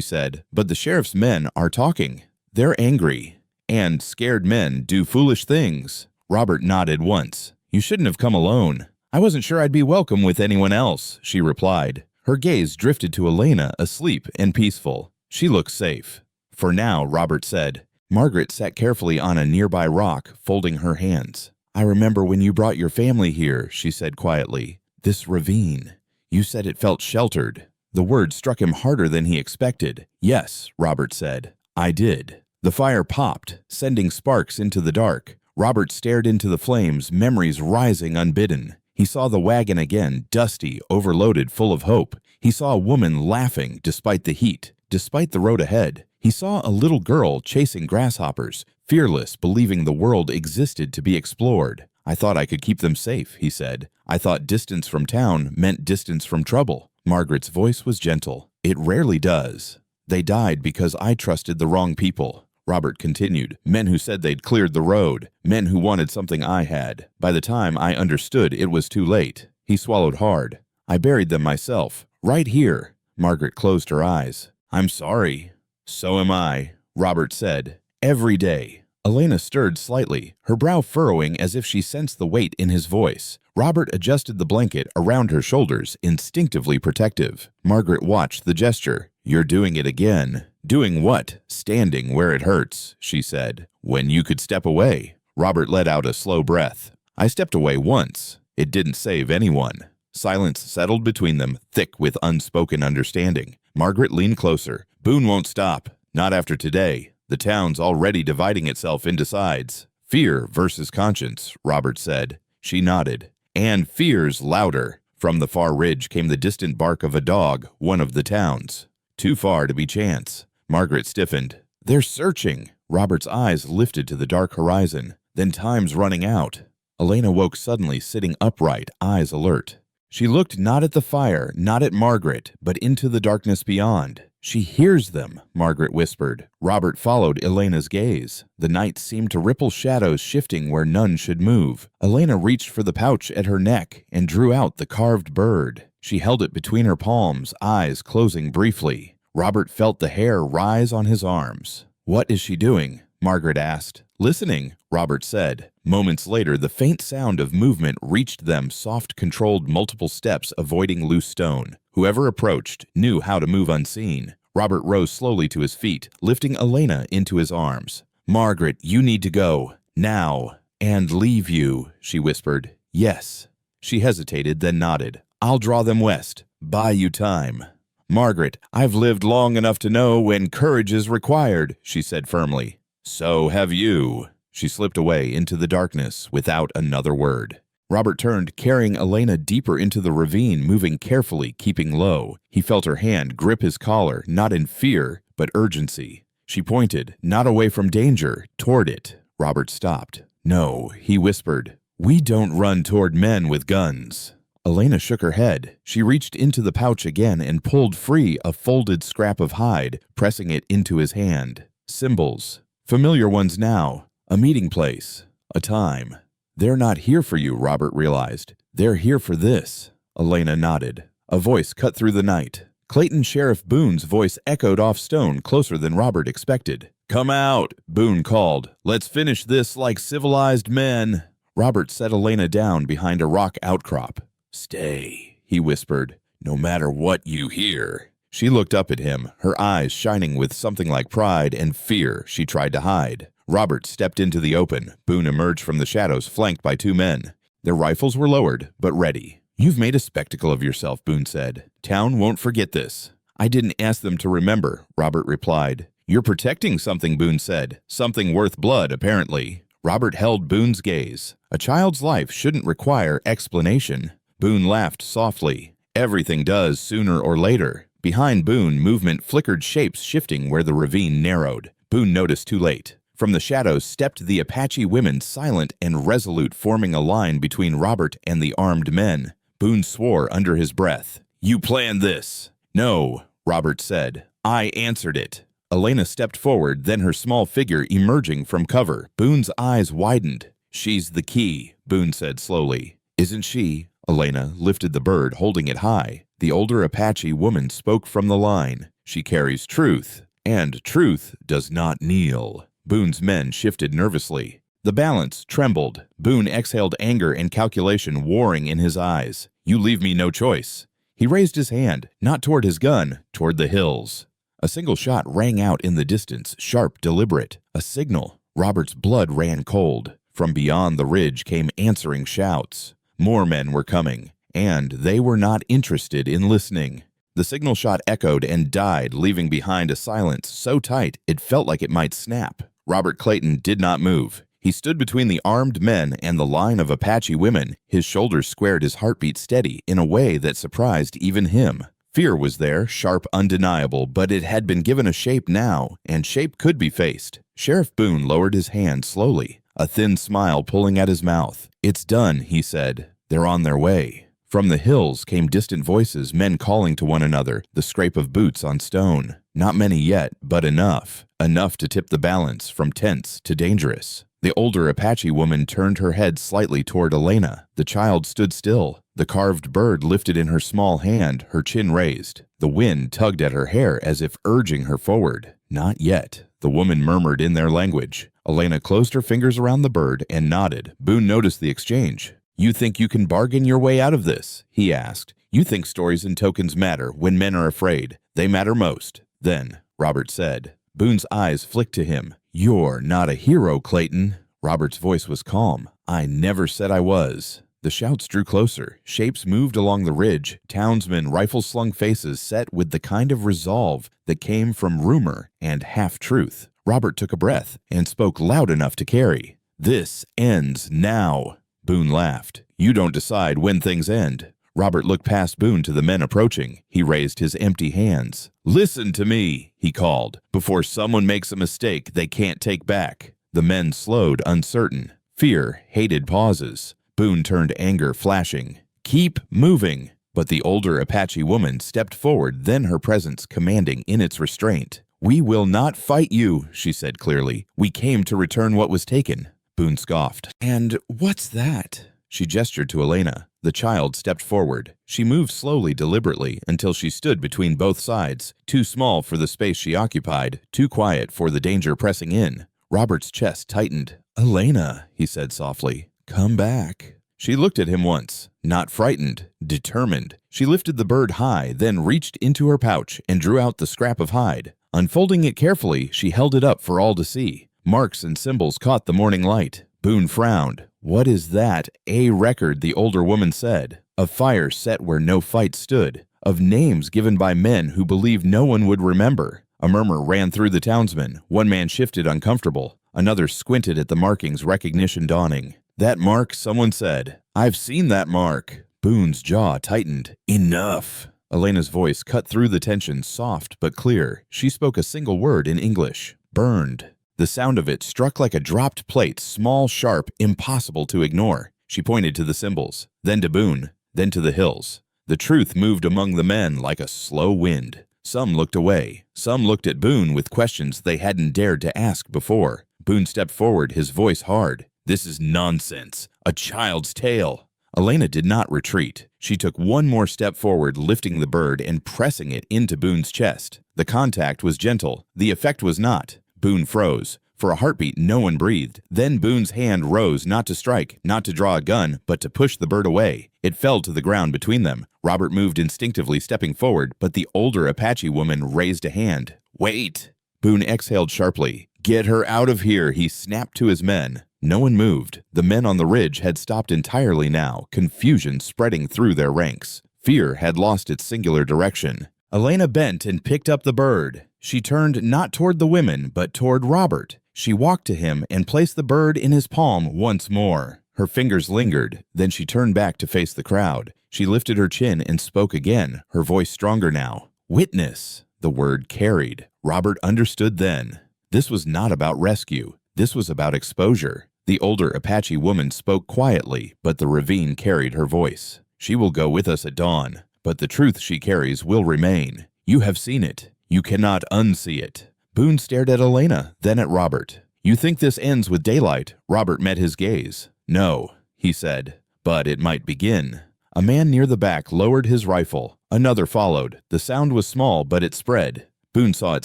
said, "but the sheriff's men are talking. They're angry. And scared men do foolish things." Robert nodded once. "You shouldn't have come alone." "I wasn't sure I'd be welcome with anyone else," she replied. Her gaze drifted to Elena, asleep and peaceful. She looked safe. "For now," Robert said. Margaret sat carefully on a nearby rock, folding her hands. "I remember when you brought your family here," she said quietly. "This ravine. You said it felt sheltered." The word struck him harder than he expected. "Yes," Robert said. "I did." The fire popped, sending sparks into the dark. Robert stared into the flames, memories rising unbidden. He saw the wagon again, dusty, overloaded, full of hope. He saw a woman laughing despite the heat, despite the road ahead. He saw a little girl chasing grasshoppers, fearless, believing the world existed to be explored. "I thought I could keep them safe," he said. "I thought distance from town meant distance from trouble." Margaret's voice was gentle. "It rarely does. They died because I trusted the wrong people." Robert continued. "Men who said they'd cleared the road. Men who wanted something I had. By the time I understood, it was too late." He swallowed hard. "I buried them myself. Right here." Margaret closed her eyes. "I'm sorry." "So am I," Robert said. "Every day. Elena stirred slightly, her brow furrowing as if she sensed the weight in his voice. Robert adjusted the blanket around her shoulders, instinctively protective. Margaret watched the gesture. "You're doing it again." "Doing what?" "Standing where it hurts," she said. "When you could step away." Robert let out a slow breath. "I stepped away once. It didn't save anyone." Silence settled between them, thick with unspoken understanding. Margaret leaned closer. "Boone won't stop. Not after today. The town's already dividing itself into sides." "Fear versus conscience," Robert said. She nodded. "And fear's louder." From the far ridge came the distant bark of a dog, one of the town's. Too far to be chance. Margaret stiffened. "They're searching." Robert's eyes lifted to the dark horizon. "Then time's running out." Elena woke suddenly, sitting upright, eyes alert. She looked not at the fire, not at Margaret, but into the darkness beyond. "She hears them," Margaret whispered. Robert followed Elena's gaze. The night seemed to ripple shadows shifting where none should move. Elena reached for the pouch at her neck and drew out the carved bird. She held it between her palms, eyes closing briefly. Robert felt the hair rise on his arms. "What is she doing?" Margaret asked. "Listening," Robert said. Moments later, the faint sound of movement reached them, soft, controlled multiple steps, avoiding loose stone. Whoever approached knew how to move unseen. Robert rose slowly to his feet, lifting Elena into his arms. "Margaret, you need to go. Now. And leave you," she whispered. "Yes." She hesitated, then nodded. "I'll draw them west. Buy you time." "Margaret, I've lived long enough to know when courage is required," she said firmly. "So have you." She slipped away into the darkness without another word. Robert turned, carrying Elena deeper into the ravine, moving carefully, keeping low. He felt her hand grip his collar, not in fear, but urgency. She pointed, not away from danger, toward it. Robert stopped. "No," he whispered. "We don't run toward men with guns." Elena shook her head. She reached into the pouch again and pulled free a folded scrap of hide, pressing it into his hand. Symbols. Familiar ones now. A meeting place. A time. "They're not here for you," Robert realized. "They're here for this." Elena nodded. A voice cut through the night. Clayton Sheriff Boone's voice echoed off stone, closer than Robert expected. "Come out," Boone called. "Let's finish this like civilized men." Robert set Elena down behind a rock outcrop. "Stay," he whispered, "no matter what you hear." She looked up at him, her eyes shining with something like pride and fear she tried to hide. Robert stepped into the open. Boone emerged from the shadows, flanked by two men. Their rifles were lowered, but ready. "You've made a spectacle of yourself," Boone said. "Town won't forget this." "I didn't ask them to remember," Robert replied. "You're protecting something," Boone said. "Something worth blood, apparently." Robert held Boone's gaze. A child's life shouldn't require explanation. Boone laughed softly. "Everything does, sooner or later." Behind Boone, movement flickered, shapes shifting where the ravine narrowed. Boone noticed too late. From the shadows stepped the Apache women, silent and resolute, forming a line between Robert and the armed men. Boone swore under his breath. "You planned this." "No," Robert said. "I answered it." Elena stepped forward, then her small figure emerging from cover. Boone's eyes widened. "She's the key," Boone said slowly. "Isn't she?" Elena lifted the bird, holding it high. The older Apache woman spoke from the line. "She carries truth, and truth does not kneel." Boone's men shifted nervously. The balance trembled. Boone exhaled anger and calculation warring in his eyes. "You leave me no choice." He raised his hand, not toward his gun, toward the hills. A single shot rang out in the distance, sharp, deliberate. A signal. Robert's blood ran cold. From beyond the ridge came answering shouts. More men were coming, and they were not interested in listening. The signal shot echoed and died, leaving behind a silence so tight it felt like it might snap. Robert Clayton did not move. He stood between the armed men and the line of Apache women, his shoulders squared, his heartbeat steady in a way that surprised even him. Fear was there, sharp, undeniable, but it had been given a shape now, and shape could be faced. Sheriff Boone lowered his hand slowly, a thin smile pulling at his mouth. "It's done," he said. "They're on their way." From the hills came distant voices, men calling to one another, the scrape of boots on stone. Not many yet, but enough. Enough to tip the balance from tense to dangerous. The older Apache woman turned her head slightly toward Elena. The child stood still, the carved bird lifted in her small hand, her chin raised. The wind tugged at her hair as if urging her forward. Not yet. The The woman murmured in their language. Elena closed her fingers around the bird and nodded. Boone noticed the exchange. "You think you can bargain your way out of this?" he asked. "You think stories and tokens matter when men are afraid. They matter most." "Then," Robert said. Boone's eyes flicked to him. "You're not a hero, Clayton." Robert's voice was calm. "I never said I was." The shouts drew closer. Shapes moved along the ridge. Townsmen, rifle-slung faces set with the kind of resolve that came from rumor and half-truth. Robert took a breath and spoke loud enough to carry. "This ends now." Boone laughed. "You don't decide when things end." Robert looked past Boone to the men approaching. He raised his empty hands. "Listen to me," he called. "Before someone makes a mistake they can't take back." The men slowed, uncertain. Fear hated pauses. Boone turned anger flashing. "Keep moving." But the older Apache woman stepped forward, then her presence commanding in its restraint. "We will not fight you," she said clearly. "We came to return what was taken." Boone scoffed. "And what's that?" She gestured to Elena. The child stepped forward. She moved slowly, deliberately, until she stood between both sides, too small for the space she occupied, too quiet for the danger pressing in. Robert's chest tightened. "Elena," he said softly, "come back." She looked at him once, not frightened, determined. She lifted the bird high, then reached into her pouch and drew out the scrap of hide. Unfolding it carefully, she held it up for all to see. Marks and symbols caught the morning light. Boone frowned. "What is that? A record," the older woman said. "Of fire set where no fight stood. Of names given by men who believed no one would remember." A murmur ran through the townsmen. One man shifted uncomfortable. Another squinted at the markings, recognition dawning. "That mark," someone said. "I've seen that mark." Boone's jaw tightened. "Enough." Elena's voice cut through the tension, soft but clear. She spoke a single word in English. "Burned." The sound of it struck like a dropped plate, small, sharp, impossible to ignore. She pointed to the symbols, then to Boone, then to the hills. The truth moved among the men like a slow wind. Some looked away. Some looked at Boone with questions they hadn't dared to ask before. Boone stepped forward, his voice hard. "This is nonsense. A child's tale." Elena did not retreat. She took one more step forward, lifting the bird and pressing it into Boone's chest. The contact was gentle. The effect was not. Boone froze. For a heartbeat, no one breathed. Then Boone's hand rose, not to strike, not to draw a gun, but to push the bird away. It fell to the ground between them. Robert moved instinctively, stepping forward, but the older Apache woman raised a hand. "Wait!" Boone exhaled sharply. "Get her out of here," he snapped to his men. No one moved. The men on the ridge had stopped entirely now, confusion spreading through their ranks. Fear had lost its singular direction. Elena bent and picked up the bird. She turned not toward the women, but toward Robert. She walked to him and placed the bird in his palm once more. Her fingers lingered. Then she turned back to face the crowd. She lifted her chin and spoke again, her voice stronger now. "Witness." The word carried. Robert understood then. This was not about rescue. This was about exposure. The older Apache woman spoke quietly, but the ravine carried her voice. "She will go with us at dawn, but the truth she carries will remain. You have seen it. You cannot unsee it." Boone stared at Elena, then at Robert. "You think this ends with daylight?" Robert met his gaze. "No," he said, "but it might begin." A man near the back lowered his rifle. Another followed. The sound was small, but it spread. Boone saw it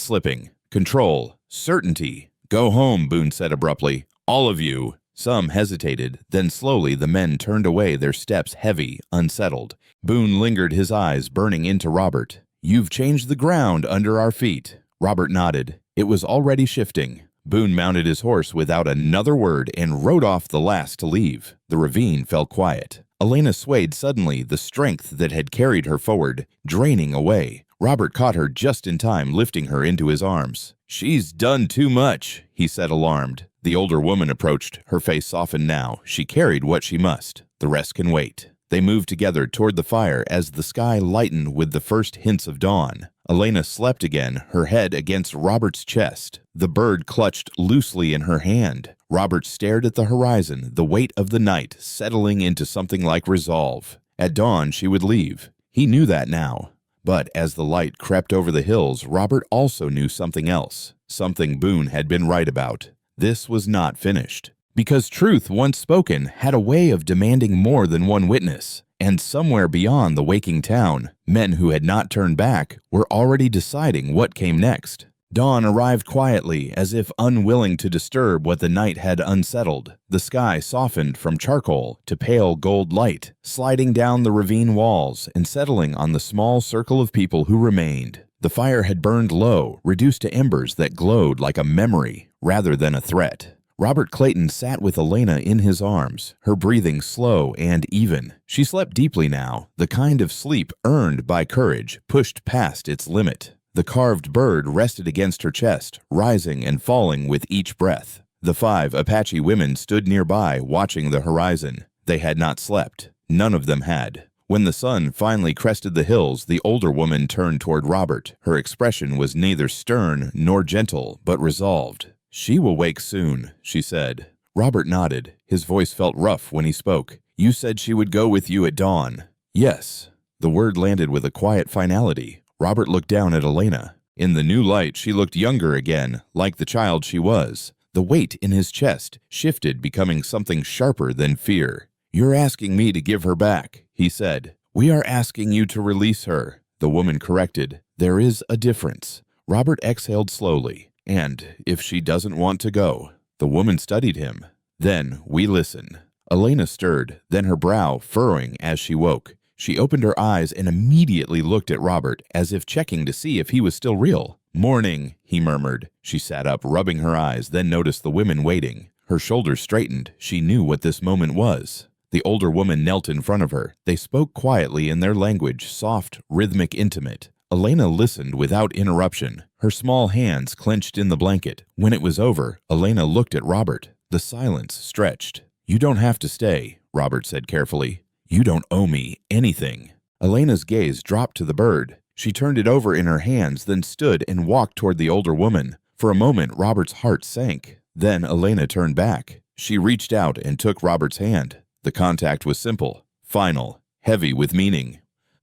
slipping. Control. Certainty. "Go home," Boone said abruptly. "All of you." Some hesitated. Then slowly the men turned away, their steps heavy, unsettled. Boone lingered, his eyes burning into Robert. "You've changed the ground under our feet." Robert nodded. It was already shifting. Boone mounted his horse without another word and rode off the last to leave. The ravine fell quiet. Elena swayed suddenly, the strength that had carried her forward, draining away. Robert caught her just in time, lifting her into his arms. "She's done too much," he said, alarmed. The older woman approached, her face softened now. She carried what she must. The rest can wait. They moved together toward the fire as the sky lightened with the first hints of dawn. Elena slept again, her head against Robert's chest. The bird clutched loosely in her hand. Robert stared at the horizon, the weight of the night settling into something like resolve. At dawn, she would leave. He knew that now. But as the light crept over the hills, Robert also knew something else, something Boone had been right about. This was not finished. Because truth, once spoken, had a way of demanding more than one witness. And somewhere beyond the waking town, men who had not turned back were already deciding what came next. Dawn arrived quietly, as if unwilling to disturb what the night had unsettled. The sky softened from charcoal to pale gold light, sliding down the ravine walls and settling on the small circle of people who remained. The fire had burned low, reduced to embers that glowed like a memory rather than a threat. Robert Clayton sat with Elena in his arms, her breathing slow and even. She slept deeply now, the kind of sleep earned by courage, pushed past its limit. The carved bird rested against her chest, rising and falling with each breath. The 5 Apache women stood nearby, watching the horizon. They had not slept. None of them had. When the sun finally crested the hills, the older woman turned toward Robert. Her expression was neither stern nor gentle, but resolved. "She will wake soon," she said. Robert nodded. His voice felt rough when he spoke. "You said she would go with you at dawn." "Yes." The word landed with a quiet finality. Robert looked down at Elena. In the new light, she looked younger again, like the child she was. The weight in his chest shifted, becoming something sharper than fear. "You're asking me to give her back," he said. "We are asking you to release her," the woman corrected. "There is a difference." Robert exhaled slowly. "And if she doesn't want to go?" The woman studied him. "Then we listen." Elena stirred, then her brow furrowing as she woke. She opened her eyes and immediately looked at Robert, as if checking to see if he was still real. "Morning," he murmured. She sat up, rubbing her eyes, then noticed the women waiting. Her shoulders straightened. She knew what this moment was. The older woman knelt in front of her. They spoke quietly in their language, soft, rhythmic, intimate. Elena listened without interruption, her small hands clenched in the blanket. When it was over, Elena looked at Robert. The silence stretched. "You don't have to stay," Robert said carefully. "You don't owe me anything." Elena's gaze dropped to the bird. She turned it over in her hands, then stood and walked toward the older woman. For a moment, Robert's heart sank. Then Elena turned back. She reached out and took Robert's hand. The contact was simple, final, heavy with meaning.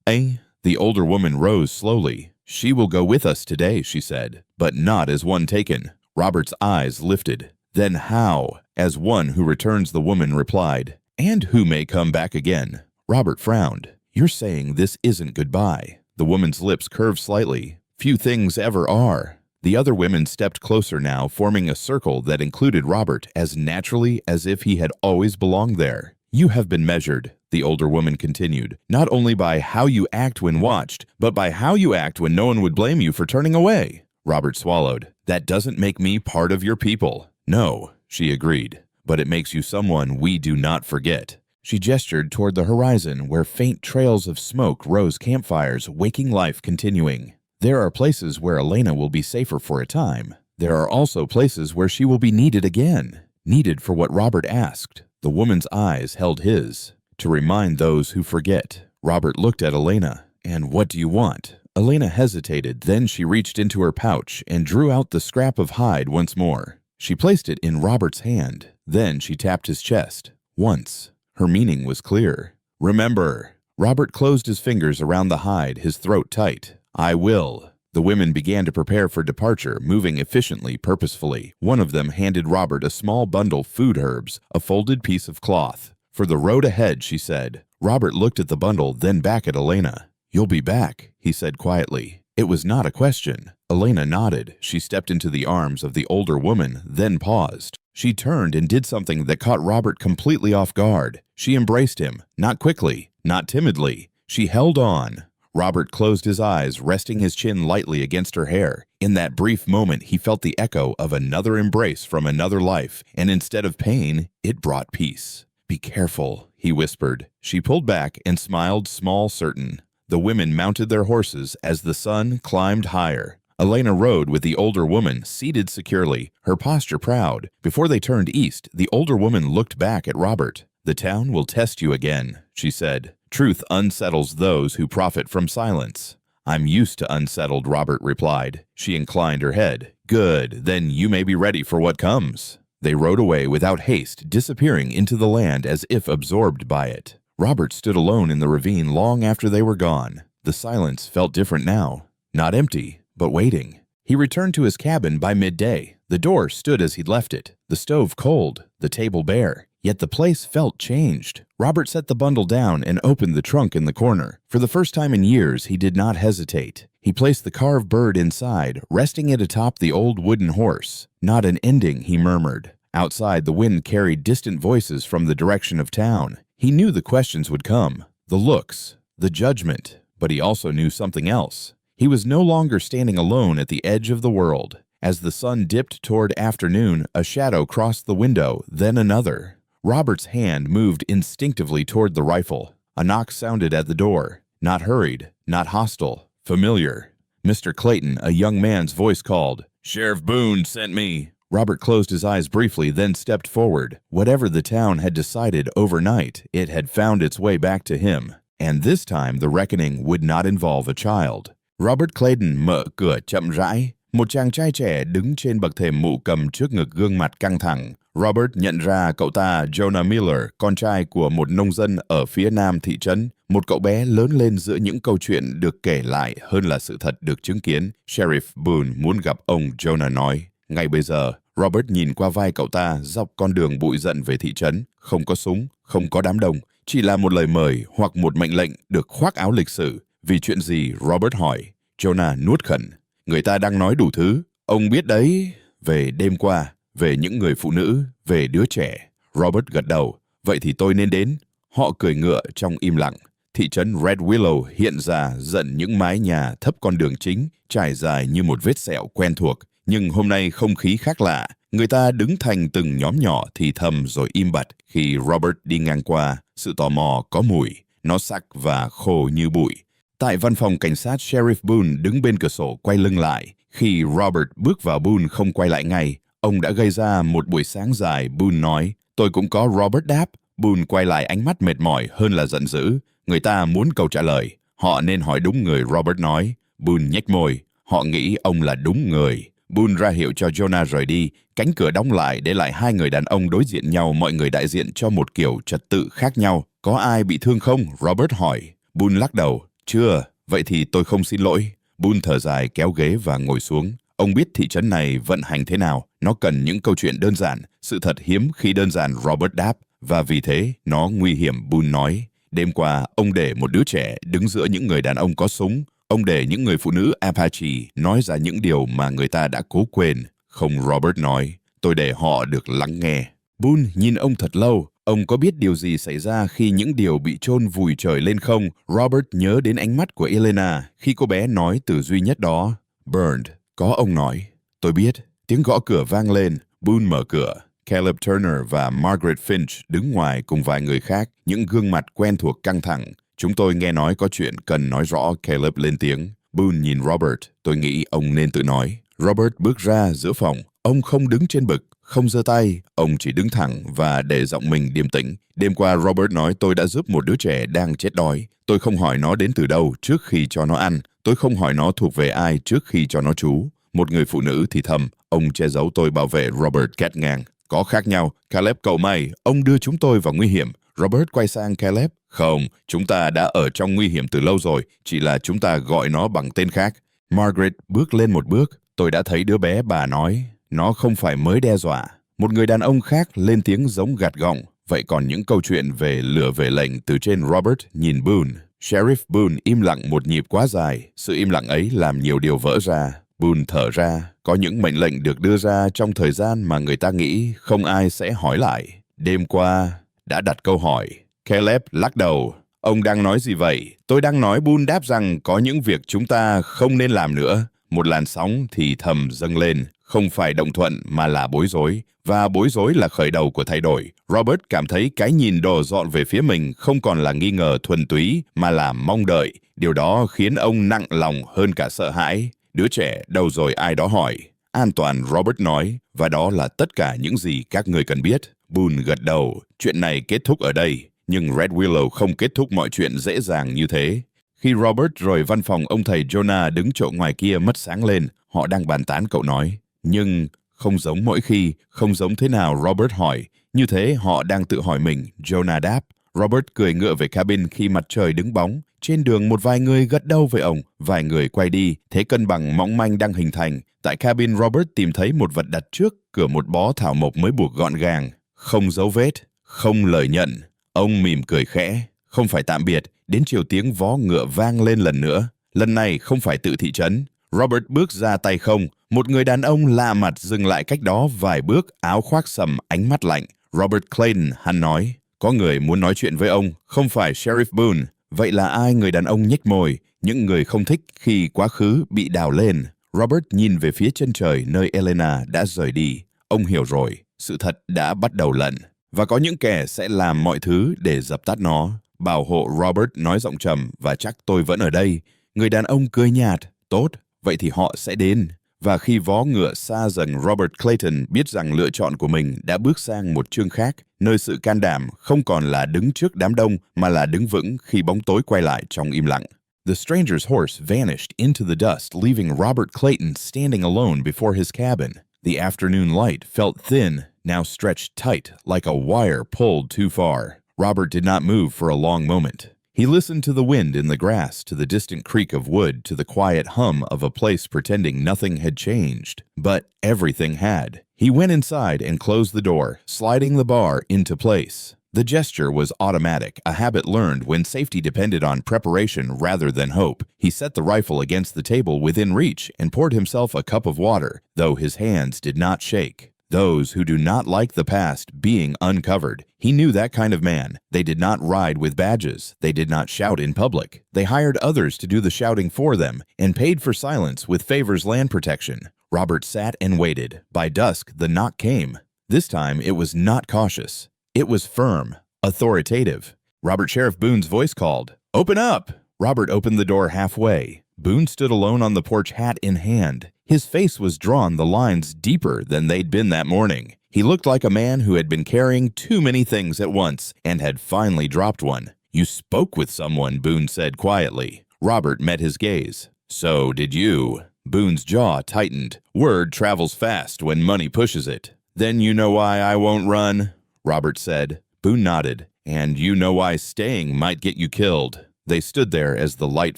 The older woman rose slowly. "She will go with us today," she said, "but not as one taken." Robert's eyes lifted. "Then how?" As one who returns, the woman replied. "And who may come back again." Robert frowned. "You're saying this isn't goodbye." The woman's lips curved slightly. "Few things ever are." The other women stepped closer now, forming a circle that included Robert as naturally as if he had always belonged there. "You have been measured," the older woman continued, "not only by how you act when watched, but by how you act when no one would blame you for turning away." Robert swallowed. "That doesn't make me part of your people." "No," she agreed, "but it makes you someone we do not forget." She gestured toward the horizon, where faint trails of smoke rose, campfires, waking life continuing. "There are places where Elena will be safer for a time. There are also places where she will be needed again." Needed for what Robert asked. The woman's eyes held his. "To remind those who forget." Robert looked at Elena. "And what do you want?" Elena hesitated, then she reached into her pouch and drew out the scrap of hide once more. She placed it in Robert's hand. Then she tapped his chest. Once. Her meaning was clear. "Remember." Robert closed his fingers around the hide, his throat tight. "I will." The women began to prepare for departure, moving efficiently, purposefully. One of them handed Robert a small bundle of food herbs, a folded piece of cloth. "For the road ahead," she said. Robert looked at the bundle, then back at Elena. "You'll be back," he said quietly. It was not a question. Elena nodded. She stepped into the arms of the older woman, then paused. She turned and did something that caught Robert completely off guard. She embraced him, not quickly, not timidly. She held on. Robert closed his eyes, resting his chin lightly against her hair. In that brief moment, he felt the echo of another embrace from another life, and instead of pain, it brought peace. "Be careful," he whispered. She pulled back and smiled, small, certain. The women mounted their horses as the sun climbed higher. Elena rode with the older woman, seated securely, her posture proud. Before they turned east, the older woman looked back at Robert. "The town will test you again," she said. "Truth unsettles those who profit from silence." "I'm used to unsettled," Robert replied. She inclined her head. "Good, then you may be ready for what comes." They rode away without haste, disappearing into the land as if absorbed by it. Robert stood alone in the ravine long after they were gone. The silence felt different now. Not empty, but waiting. He returned to his cabin by midday. The door stood as he'd left it, the stove cold, the table bare. Yet the place felt changed. Robert set the bundle down and opened the trunk in the corner. For the first time in years, he did not hesitate. He placed the carved bird inside, resting it atop the old wooden horse. Not an ending, he murmured. Outside, the wind carried distant voices from the direction of town. He knew the questions would come, the looks, the judgment, but he also knew something else. He was no longer standing alone at the edge of the world. As the sun dipped toward afternoon, a shadow crossed the window, then another. Robert's hand moved instinctively toward the rifle. A knock sounded at the door. Not hurried, not hostile, familiar. Mr. Clayton, a young man's voice called. "Sheriff Boone sent me." Robert closed his eyes briefly, then stepped forward. Whatever the town had decided overnight, it had found its way back to him. And this time the reckoning would not involve a child. Robert Clayton mở cửa chậm rãi. Một chàng trai trẻ đứng trên bậc thềm mũ cầm trước ngực gương mặt căng thẳng. Robert nhận ra cậu ta Jonah Miller, con trai của một nông dân ở phía nam thị trấn. Một cậu bé lớn lên giữa những câu chuyện được kể lại hơn là sự thật được chứng kiến. Sheriff Boone muốn gặp ông, Jonah nói. Ngay bây giờ, Robert nhìn qua vai cậu ta dọc con đường bụi rậm về thị trấn. Không có súng, không có đám đông, chỉ là một lời mời hoặc một mệnh lệnh được khoác áo lịch sử. Vì chuyện gì, Robert hỏi. Jonah nuốt khẩn. Người ta đang nói đủ thứ. Ông biết đấy, về đêm qua, về những người phụ nữ, về đứa trẻ. Robert gật đầu. Vậy thì tôi nên đến. Họ cười ngựa trong im lặng. Thị trấn Red Willow hiện ra dẫn những mái nhà thấp con đường chính, trải dài như một vết sẹo quen thuộc. Nhưng hôm nay không khí khác lạ. Người ta đứng thành từng nhóm nhỏ thì thầm rồi im bặt. Khi Robert đi ngang qua, sự tò mò có mùi. Nó sắc và khô như bụi. Tại văn phòng cảnh sát, Sheriff Boone đứng bên cửa sổ quay lưng lại. Khi Robert bước vào, Boone không quay lại ngay. Ông đã gây ra một buổi sáng dài, Boone nói. Tôi cũng có, Robert đáp. Boone quay lại, ánh mắt mệt mỏi hơn là giận dữ. Người ta muốn câu trả lời. Họ nên hỏi đúng người, Robert nói. Boone nhếch môi. Họ nghĩ ông là đúng người. Boone ra hiệu cho Jonah rời đi. Cánh cửa đóng lại, để lại hai người đàn ông đối diện nhau, mọi người đại diện cho một kiểu trật tự khác nhau. Có ai bị thương không? Robert hỏi. Boone lắc đầu. Chưa, vậy thì tôi không xin lỗi. Boone thở dài, kéo ghế và ngồi xuống. Ông biết thị trấn này vận hành thế nào. Nó cần những câu chuyện đơn giản. Sự thật hiếm khi đơn giản, Robert đáp. Và vì thế, nó nguy hiểm, Boone nói. Đêm qua, ông để một đứa trẻ đứng giữa những người đàn ông có súng. Ông để những người phụ nữ Apache nói ra những điều mà người ta đã cố quên. Không, Robert nói. Tôi để họ được lắng nghe. Boone nhìn ông thật lâu. Ông có biết điều gì xảy ra khi những điều bị chôn vùi trời lên không? Robert nhớ đến ánh mắt của Elena khi cô bé nói từ duy nhất đó. Burned. Có, ông nói. Tôi biết. Tiếng gõ cửa vang lên. Boone mở cửa. Caleb Turner và Margaret Finch đứng ngoài cùng vài người khác, những gương mặt quen thuộc căng thẳng. Chúng tôi nghe nói có chuyện cần nói rõ, Caleb lên tiếng. Boone nhìn Robert. Tôi nghĩ ông nên tự nói. Robert bước ra giữa phòng. Ông không đứng trên bực, không giơ tay. Ông chỉ đứng thẳng và để giọng mình điềm tĩnh. Đêm qua Robert nói tôi đã giúp một đứa trẻ đang chết đói. Tôi không hỏi nó đến từ đâu trước khi cho nó ăn. Tôi không hỏi nó thuộc về ai trước khi cho nó trú. Một người phụ nữ thì thầm. Ông che giấu tôi bảo vệ, Robert cắt ngang. Có khác nhau. Caleb cầu may. Ông đưa chúng tôi vào nguy hiểm. Robert quay sang Caleb. Không, chúng ta đã ở trong nguy hiểm từ lâu rồi. Chỉ là chúng ta gọi nó bằng tên khác. Margaret bước lên một bước. Tôi đã thấy đứa bé, bà nói. Nó không phải mới đe dọa. Một người đàn ông khác lên tiếng giống gạt gỏng. Vậy còn những câu chuyện về lửa về lệnh từ trên? Robert nhìn Boone. Sheriff Boone im lặng một nhịp quá dài. Sự im lặng ấy làm nhiều điều vỡ ra. Boone thở ra. Có những mệnh lệnh được đưa ra trong thời gian mà người ta nghĩ không ai sẽ hỏi lại. Đêm qua đã đặt câu hỏi. Caleb lắc đầu. Ông đang nói gì vậy? Tôi đang nói, Boone đáp, rằng có những việc chúng ta không nên làm nữa. Một làn sóng thì thầm dâng lên. Không phải đồng thuận mà là bối rối. Và bối rối là khởi đầu của thay đổi. Robert cảm thấy cái nhìn đổ dọn về phía mình không còn là nghi ngờ thuần túy mà là mong đợi. Điều đó khiến ông nặng lòng hơn cả sợ hãi. Đứa trẻ đâu rồi, ai đó hỏi. An toàn, Robert nói. Và đó là tất cả những gì các người cần biết. Boone gật đầu. Chuyện này kết thúc ở đây. Nhưng Red Willow không kết thúc mọi chuyện dễ dàng như thế. Khi Robert rời văn phòng, ông thầy Jonah đứng chỗ ngoài kia mắt sáng lên. Họ đang bàn tán, cậu nói. Nhưng không giống mỗi khi, không giống thế nào, Robert hỏi. Như thế họ đang tự hỏi mình, Jonah đáp. Robert cười ngựa về cabin khi mặt trời đứng bóng. Trên đường một vài người gật đầu với ông, vài người quay đi. Thế cân bằng mỏng manh đang hình thành. Tại cabin, Robert tìm thấy một vật đặt trước cửa, một bó thảo mộc mới buộc gọn gàng. Không dấu vết, không lời nhận. Ông mỉm cười khẽ. Không phải tạm biệt. Đến chiều tiếng vó ngựa vang lên lần nữa. Lần này không phải tự thị trấn. Robert bước ra tay không. Một người đàn ông lạ mặt dừng lại cách đó vài bước, áo khoác sầm, ánh mắt lạnh. Robert Clayton, hắn nói. Có người muốn nói chuyện với ông, không phải Sheriff Boone. Vậy là ai? Người đàn ông nhếch môi. Những người không thích khi quá khứ bị đào lên. Robert nhìn về phía chân trời nơi Elena đã rời đi. Ông hiểu rồi, sự thật đã bắt đầu lận. Và có những kẻ sẽ làm mọi thứ để dập tắt nó. Bảo hộ Robert nói giọng trầm, và chắc tôi vẫn ở đây. Người đàn ông cười nhạt. Tốt, vậy thì họ sẽ đến. Và khi vó ngựa xa dần, Robert Clayton biết rằng lựa chọn của mình đã bước sang một chương khác, nơi sự can đảm không còn là đứng trước đám đông mà là đứng vững khi bóng tối quay lại trong im lặng. The stranger's horse vanished into the dust, leaving Robert Clayton standing alone before his cabin. The afternoon light felt thin, now stretched tight like a wire pulled too far. Robert did not move for a long moment. He listened to the wind in the grass, to the distant creak of wood, to the quiet hum of a place pretending nothing had changed. But everything had. He went inside and closed the door, sliding the bar into place. The gesture was automatic, a habit learned when safety depended on preparation rather than hope. He set the rifle against the table within reach and poured himself a cup of water, though his hands did not shake. Those who do not like the past being uncovered. He knew that kind of man. They did not ride with badges. They did not shout in public. They hired others to do the shouting for them and paid for silence with favors land protection. Robert sat and waited. By dusk, the knock came. This time, it was not cautious. It was firm, authoritative. Robert Sheriff Boone's voice called, "Open up!" Robert opened the door halfway. Boone stood alone on the porch, hat in hand. His face was drawn, the lines deeper than they'd been that morning. He looked like a man who had been carrying too many things at once and had finally dropped one. "You spoke with someone," Boone said quietly. Robert met his gaze. "So did you." Boone's jaw tightened. Word travels fast when money pushes it. "Then you know why I won't run?" Robert said. Boone nodded. "And you know why staying might get you killed." They stood there as the light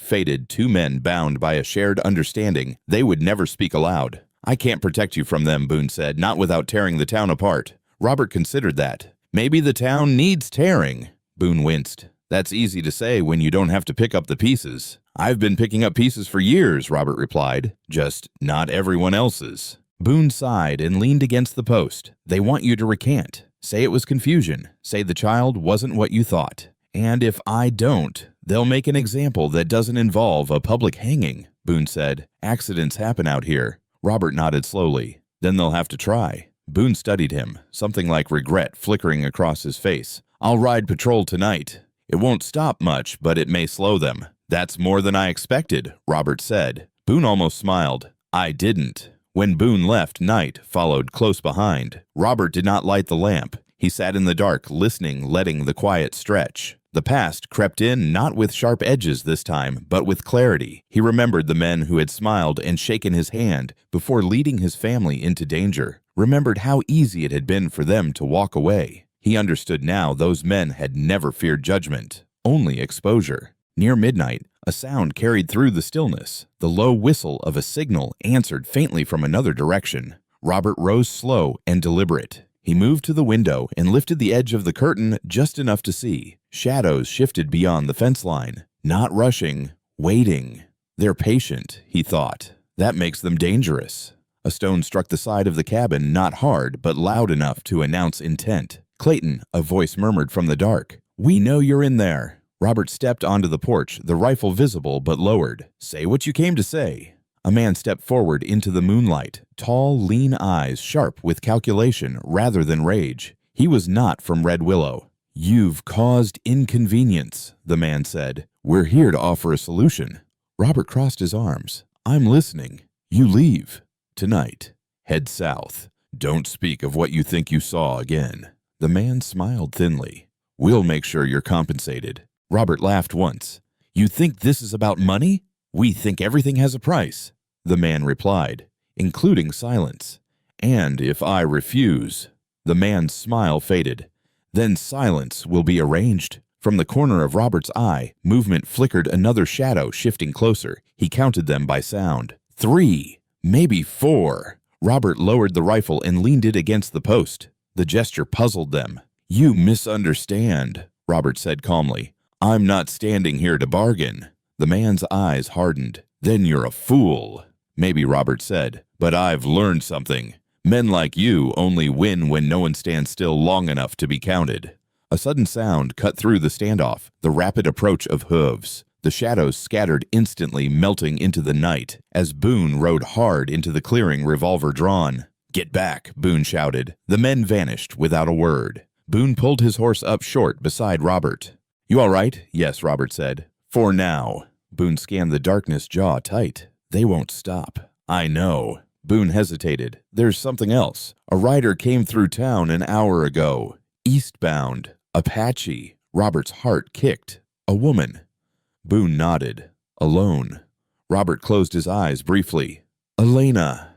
faded, two men bound by a shared understanding. They would never speak aloud. "I can't protect you from them," Boone said, "not without tearing the town apart." Robert considered that. "Maybe the town needs tearing." Boone winced. "That's easy to say when you don't have to pick up the pieces." "I've been picking up pieces for years," Robert replied. "Just not everyone else's." Boone sighed and leaned against the post. "They want you to recant. Say it was confusion. Say the child wasn't what you thought. And if I don't, they'll make an example that doesn't involve a public hanging," Boone said. "Accidents happen out here." Robert nodded slowly. "Then they'll have to try." Boone studied him, something like regret flickering across his face. "I'll ride patrol tonight. It won't stop much, but it may slow them." "That's more than I expected," Robert said. Boone almost smiled. "I didn't." When Boone left, night followed close behind. Robert did not light the lamp. He sat in the dark, listening, letting the quiet stretch. The past crept in, not with sharp edges this time, but with clarity. He remembered the men who had smiled and shaken his hand before leading his family into danger. Remembered how easy it had been for them to walk away. He understood now those men had never feared judgment, only exposure. Near midnight, a sound carried through the stillness. The low whistle of a signal answered faintly from another direction. Robert rose slow and deliberate. He moved to the window and lifted the edge of the curtain just enough to see. Shadows shifted beyond the fence line. Not rushing, waiting. They're patient, he thought. That makes them dangerous. A stone struck the side of the cabin, not hard, but loud enough to announce intent. "Clayton," a voice murmured from the dark. "We know you're in there." Robert stepped onto the porch, the rifle visible but lowered. "Say what you came to say." A man stepped forward into the moonlight, tall, lean eyes sharp with calculation rather than rage. He was not from Red Willow. "You've caused inconvenience," the man said. "We're here to offer a solution." Robert crossed his arms. "I'm listening. You leave. Tonight. Head south. Don't speak of what you think you saw again." The man smiled thinly. "We'll make sure you're compensated." Robert laughed once. "You think this is about money? We think everything has a price," the man replied, including silence. "And if I refuse," the man's smile faded, "then silence will be arranged." From the corner of Robert's eye, movement flickered, another shadow shifting closer. He counted them by sound. 3, maybe 4. Robert lowered the rifle and leaned it against the post. The gesture puzzled them. "You misunderstand," Robert said calmly. "I'm not standing here to bargain." The man's eyes hardened. "Then you're a fool," maybe Robert said. "But I've learned something. Men like you only win when no one stands still long enough to be counted." A sudden sound cut through the standoff, the rapid approach of hooves. The shadows scattered instantly, melting into the night, as Boone rode hard into the clearing, revolver drawn. "Get back," Boone shouted. The men vanished without a word. Boone pulled his horse up short beside Robert. "You all right?" "Yes," Robert said. "For now." Boone scanned the darkness, jaw tight. "They won't stop." "I know." Boone hesitated. "There's something else. A rider came through town an hour ago. Eastbound. Apache." Robert's heart kicked. "A woman." Boone nodded. "Alone." Robert closed his eyes briefly. "Elena."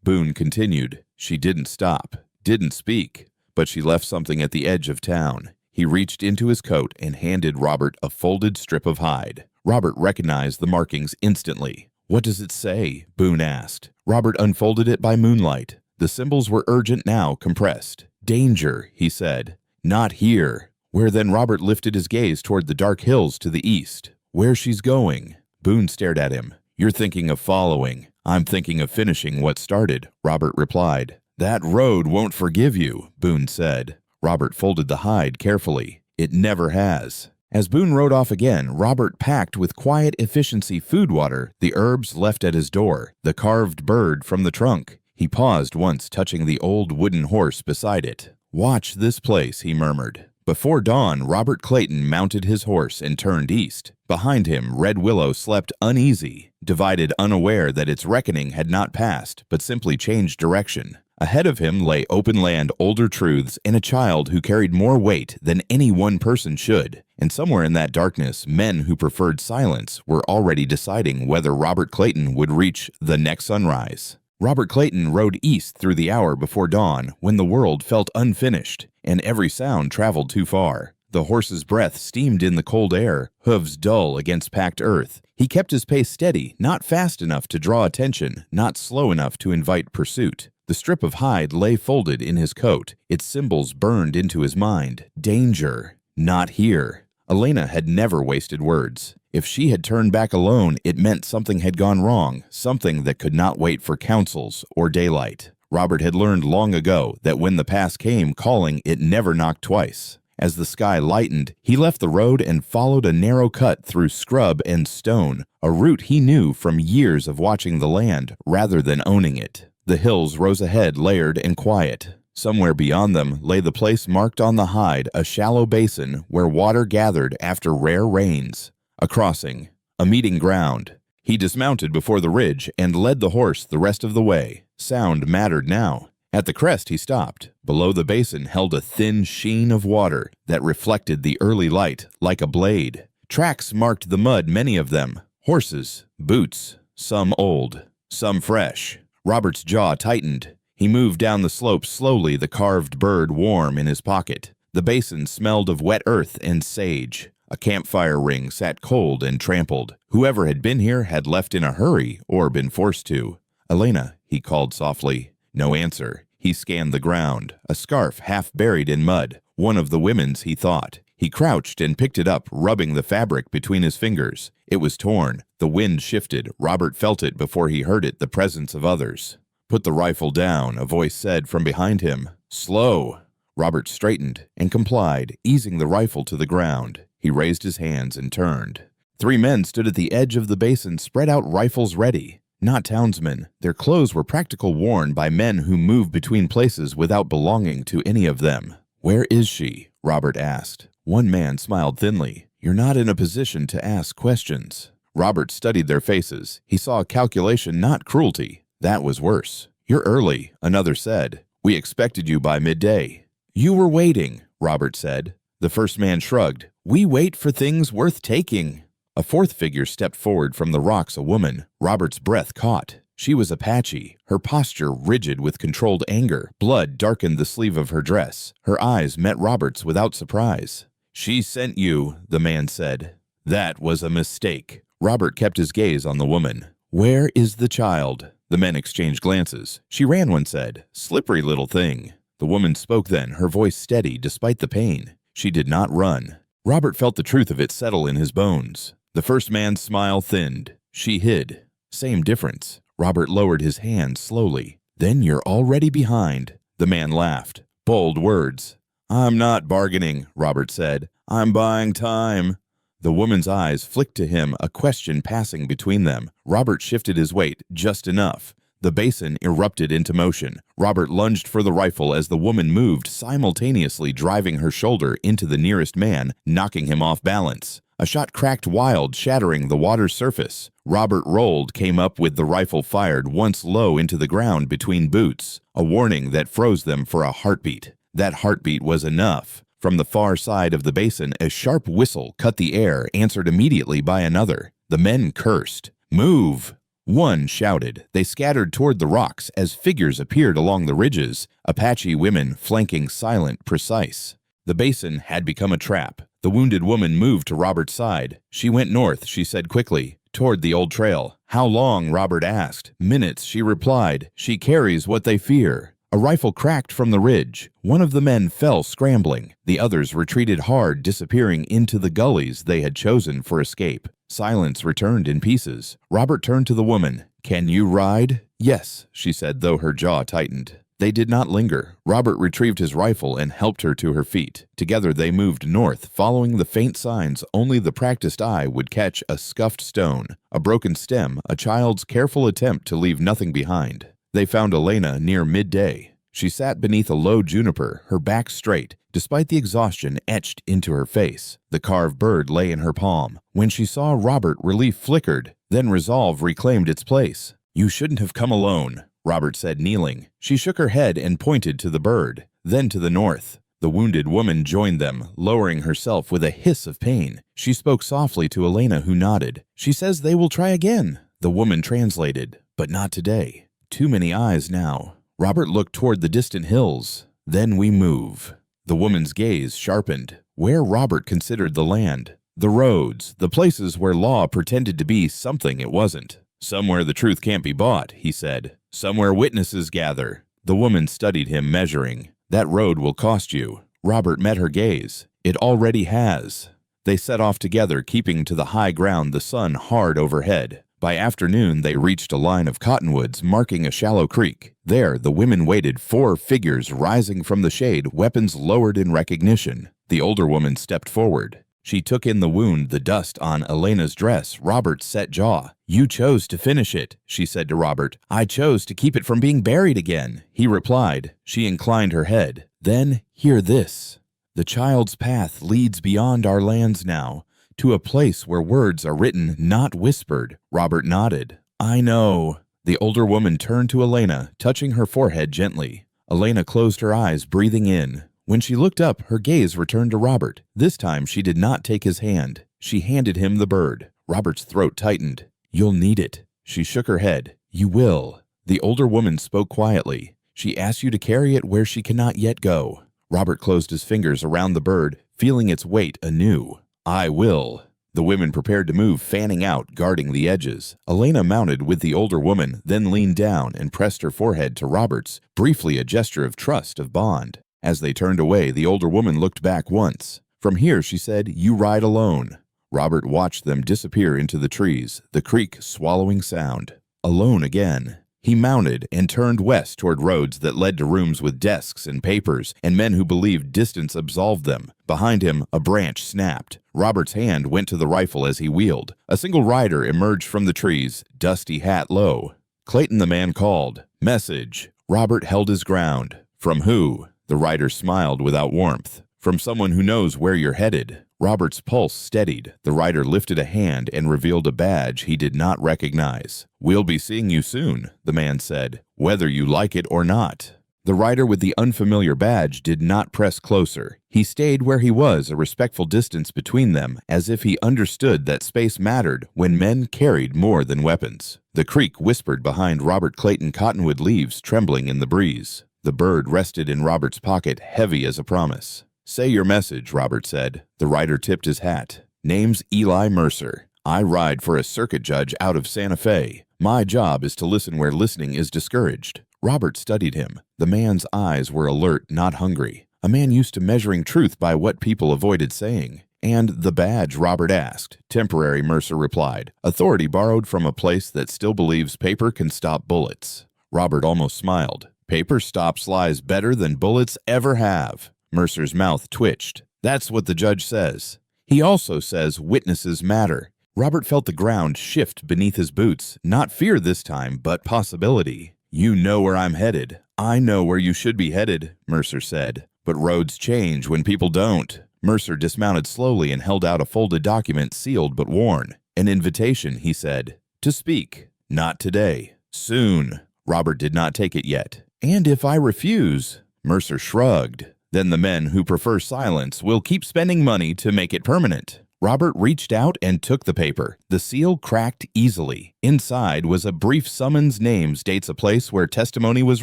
Boone continued. "She didn't stop, didn't speak, but she left something at the edge of town." He reached into his coat and handed Robert a folded strip of hide. Robert recognized the markings instantly. "What does it say?" Boone asked. Robert unfolded it by moonlight. The symbols were urgent now, compressed. "Danger," he said. "Not here." Where then? Robert lifted his gaze toward the dark hills to the east. "Where she's going." Boone stared at him. "You're thinking of following. I'm thinking of finishing what started," Robert replied. "That road won't forgive you," Boone said. Robert folded the hide carefully. "It never has." As Boone rode off again, Robert packed with quiet efficiency food water, the herbs left at his door, the carved bird from the trunk. He paused once, touching the old wooden horse beside it. "Watch this place," he murmured. Before dawn, Robert Clayton mounted his horse and turned east. Behind him, Red Willow slept uneasy, divided, unaware that its reckoning had not passed, but simply changed direction. Ahead of him lay open land, older truths, and a child who carried more weight than any one person should. And somewhere in that darkness, men who preferred silence were already deciding whether Robert Clayton would reach the next sunrise. Robert Clayton rode east through the hour before dawn, when the world felt unfinished, and every sound traveled too far. The horse's breath steamed in the cold air, hooves dull against packed earth. He kept his pace steady, not fast enough to draw attention, not slow enough to invite pursuit. The strip of hide lay folded in his coat, its symbols burned into his mind. Danger. Not here. Elena had never wasted words. If she had turned back alone, it meant something had gone wrong, something that could not wait for counsels or daylight. Robert had learned long ago that when the past came calling, it never knocked twice. As the sky lightened, he left the road and followed a narrow cut through scrub and stone, a route he knew from years of watching the land rather than owning it. The hills rose ahead, layered and quiet. Somewhere beyond them lay the place marked on the hide, a shallow basin where water gathered after rare rains. A crossing, a meeting ground. He dismounted before the ridge and led the horse the rest of the way. Sound mattered now. At the crest he stopped. Below the basin held a thin sheen of water that reflected the early light like a blade. Tracks marked the mud, many of them. Horses, boots, some old, some fresh. Robert's jaw tightened. He moved down the slope slowly, the carved bird warm in his pocket. The basin smelled of wet earth and sage. A campfire ring sat cold and trampled. Whoever had been here had left in a hurry or been forced to. "Elena," he called softly. No answer. He scanned the ground, a scarf half buried in mud, one of the women's, he thought. He crouched and picked it up, rubbing the fabric between his fingers. It was torn. The wind shifted. Robert felt it before he heard it, the presence of others. "Put the rifle down," a voice said from behind him. "Slow." Robert straightened and complied, easing the rifle to the ground. He raised his hands and turned. 3 men stood at the edge of the basin, spread out, rifles ready. Not townsmen. Their clothes were practically worn by men who moved between places without belonging to any of them. "Where is she?" Robert asked. One man smiled thinly. "You're not in a position to ask questions." Robert studied their faces. He saw calculation, not cruelty. That was worse. "You're early," another said. "We expected you by midday." "You were waiting," Robert said. The first man shrugged. "We wait for things worth taking." A fourth figure stepped forward from the rocks, a woman. Robert's breath caught. She was Apache, her posture rigid with controlled anger. Blood darkened the sleeve of her dress. Her eyes met Robert's without surprise. "She sent you," the man said. "That was a mistake." Robert kept his gaze on the woman. "Where is the child?" The men exchanged glances. "She ran," one said. "Slippery little thing." The woman spoke then, her voice steady despite the pain. "She did not run." Robert felt the truth of it settle in his bones. The first man's smile thinned. She hid. Same difference. Robert lowered his hand slowly. Then you're already behind. The man laughed. Bold words. I'm not bargaining, Robert said. I'm buying time. The woman's eyes flicked to him, a question passing between them. Robert shifted his weight just enough. The basin erupted into motion. Robert lunged for the rifle as the woman moved, simultaneously driving her shoulder into the nearest man, knocking him off balance. A shot cracked wild, shattering the water's surface. Robert rolled, came up with the rifle fired once low into the ground between boots, a warning that froze them for a heartbeat. That heartbeat was enough. From the far side of the basin, a sharp whistle cut the air, answered immediately by another. The men cursed. Move! One shouted. They scattered toward the rocks as figures appeared along the ridges, Apache women flanking silent, precise. The basin had become a trap. The wounded woman moved to Robert's side. She went north, she said quickly, toward the old trail. How long? Robert asked. Minutes, she replied. She carries what they fear. A rifle cracked from the ridge. One of the men fell scrambling. The others retreated hard, disappearing into the gullies they had chosen for escape. Silence returned in pieces. Robert turned to the woman. Can you ride? Yes, she said, though her jaw tightened. They did not linger. Robert retrieved his rifle and helped her to her feet. Together they moved north, following the faint signs only the practiced eye would catch: a scuffed stone, a broken stem, a child's careful attempt to leave nothing behind. They found Elena near midday. She sat beneath a low juniper, her back straight, despite the exhaustion etched into her face. The carved bird lay in her palm. When she saw Robert, relief flickered, then resolve reclaimed its place. You shouldn't have come alone, Robert said, kneeling. She shook her head and pointed to the bird, then to the north. The wounded woman joined them, lowering herself with a hiss of pain. She spoke softly to Elena, who nodded. She says they will try again. The woman translated, but not today. Too many eyes now. Robert looked toward the distant hills. Then we move. The woman's gaze sharpened. Where Robert considered the land. The roads, the places where law pretended to be something it wasn't. Somewhere the truth can't be bought, he said. Somewhere witnesses gather. The woman studied him, measuring. That road will cost you. Robert met her gaze. It already has. They set off together, keeping to the high ground, the sun hard overhead. By afternoon, they reached a line of cottonwoods marking a shallow creek. There, the women waited, 4 figures rising from the shade, weapons lowered in recognition. The older woman stepped forward. She took in the wound, the dust on Elena's dress. Robert's set jaw. You chose to finish it, she said to Robert. I chose to keep it from being buried again, he replied. She inclined her head. Then, hear this. The child's path leads beyond our lands now, to a place where words are written, not whispered. Robert nodded. I know. The older woman turned to Elena, touching her forehead gently. Elena closed her eyes, breathing in. When she looked up, her gaze returned to Robert. This time she did not take his hand. She handed him the bird. Robert's throat tightened. You'll need it. She shook her head. You will. The older woman spoke quietly. She asks you to carry it where she cannot yet go. Robert closed his fingers around the bird, feeling its weight anew. I will. The women prepared to move, fanning out, guarding the edges. Elena mounted with the older woman, then leaned down and pressed her forehead to Robert's, briefly a gesture of trust, of bond. As they turned away, the older woman looked back once. From here, she said, you ride alone. Robert watched them disappear into the trees, the creek swallowing sound. Alone again. He mounted and turned west toward roads that led to rooms with desks and papers and men who believed distance absolved them. Behind him, a branch snapped. Robert's hand went to the rifle as he wheeled. A single rider emerged from the trees, dusty hat low. Clayton, the man, called. Message. Robert held his ground. From who? The rider smiled without warmth. From someone who knows where you're headed. Robert's pulse steadied. The rider lifted a hand and revealed a badge he did not recognize. We'll be seeing you soon, the man said, whether you like it or not. The rider with the unfamiliar badge did not press closer. He stayed where he was, a respectful distance between them, as if he understood that space mattered when men carried more than weapons. The creek whispered behind Robert Clayton, cottonwood leaves trembling in the breeze. The bird rested in Robert's pocket, heavy as a promise. Say your message, Robert said. The rider tipped his hat. Name's Eli Mercer. I ride for a circuit judge out of Santa Fe. My job is to listen where listening is discouraged. Robert studied him. The man's eyes were alert, not hungry. A man used to measuring truth by what people avoided saying. "And the badge?" Robert asked. "Temporary," Mercer replied. "Authority borrowed from a place that still believes paper can stop bullets." Robert almost smiled. "Paper stops lies better than bullets ever have." Mercer's mouth twitched. "That's what the judge says. He also says witnesses matter." Robert felt the ground shift beneath his boots, not fear this time, but possibility. "You know where I'm headed. I know where you should be headed," Mercer said. "But roads change when people don't." Mercer dismounted slowly and held out a folded document sealed but worn. "An invitation," he said. "To speak. Not today. Soon." Robert did not take it yet. "And if I refuse?" Mercer shrugged. "Then the men who prefer silence will keep spending money to make it permanent." Robert reached out and took the paper. The seal cracked easily. Inside was a brief summons, names, dates, a place where testimony was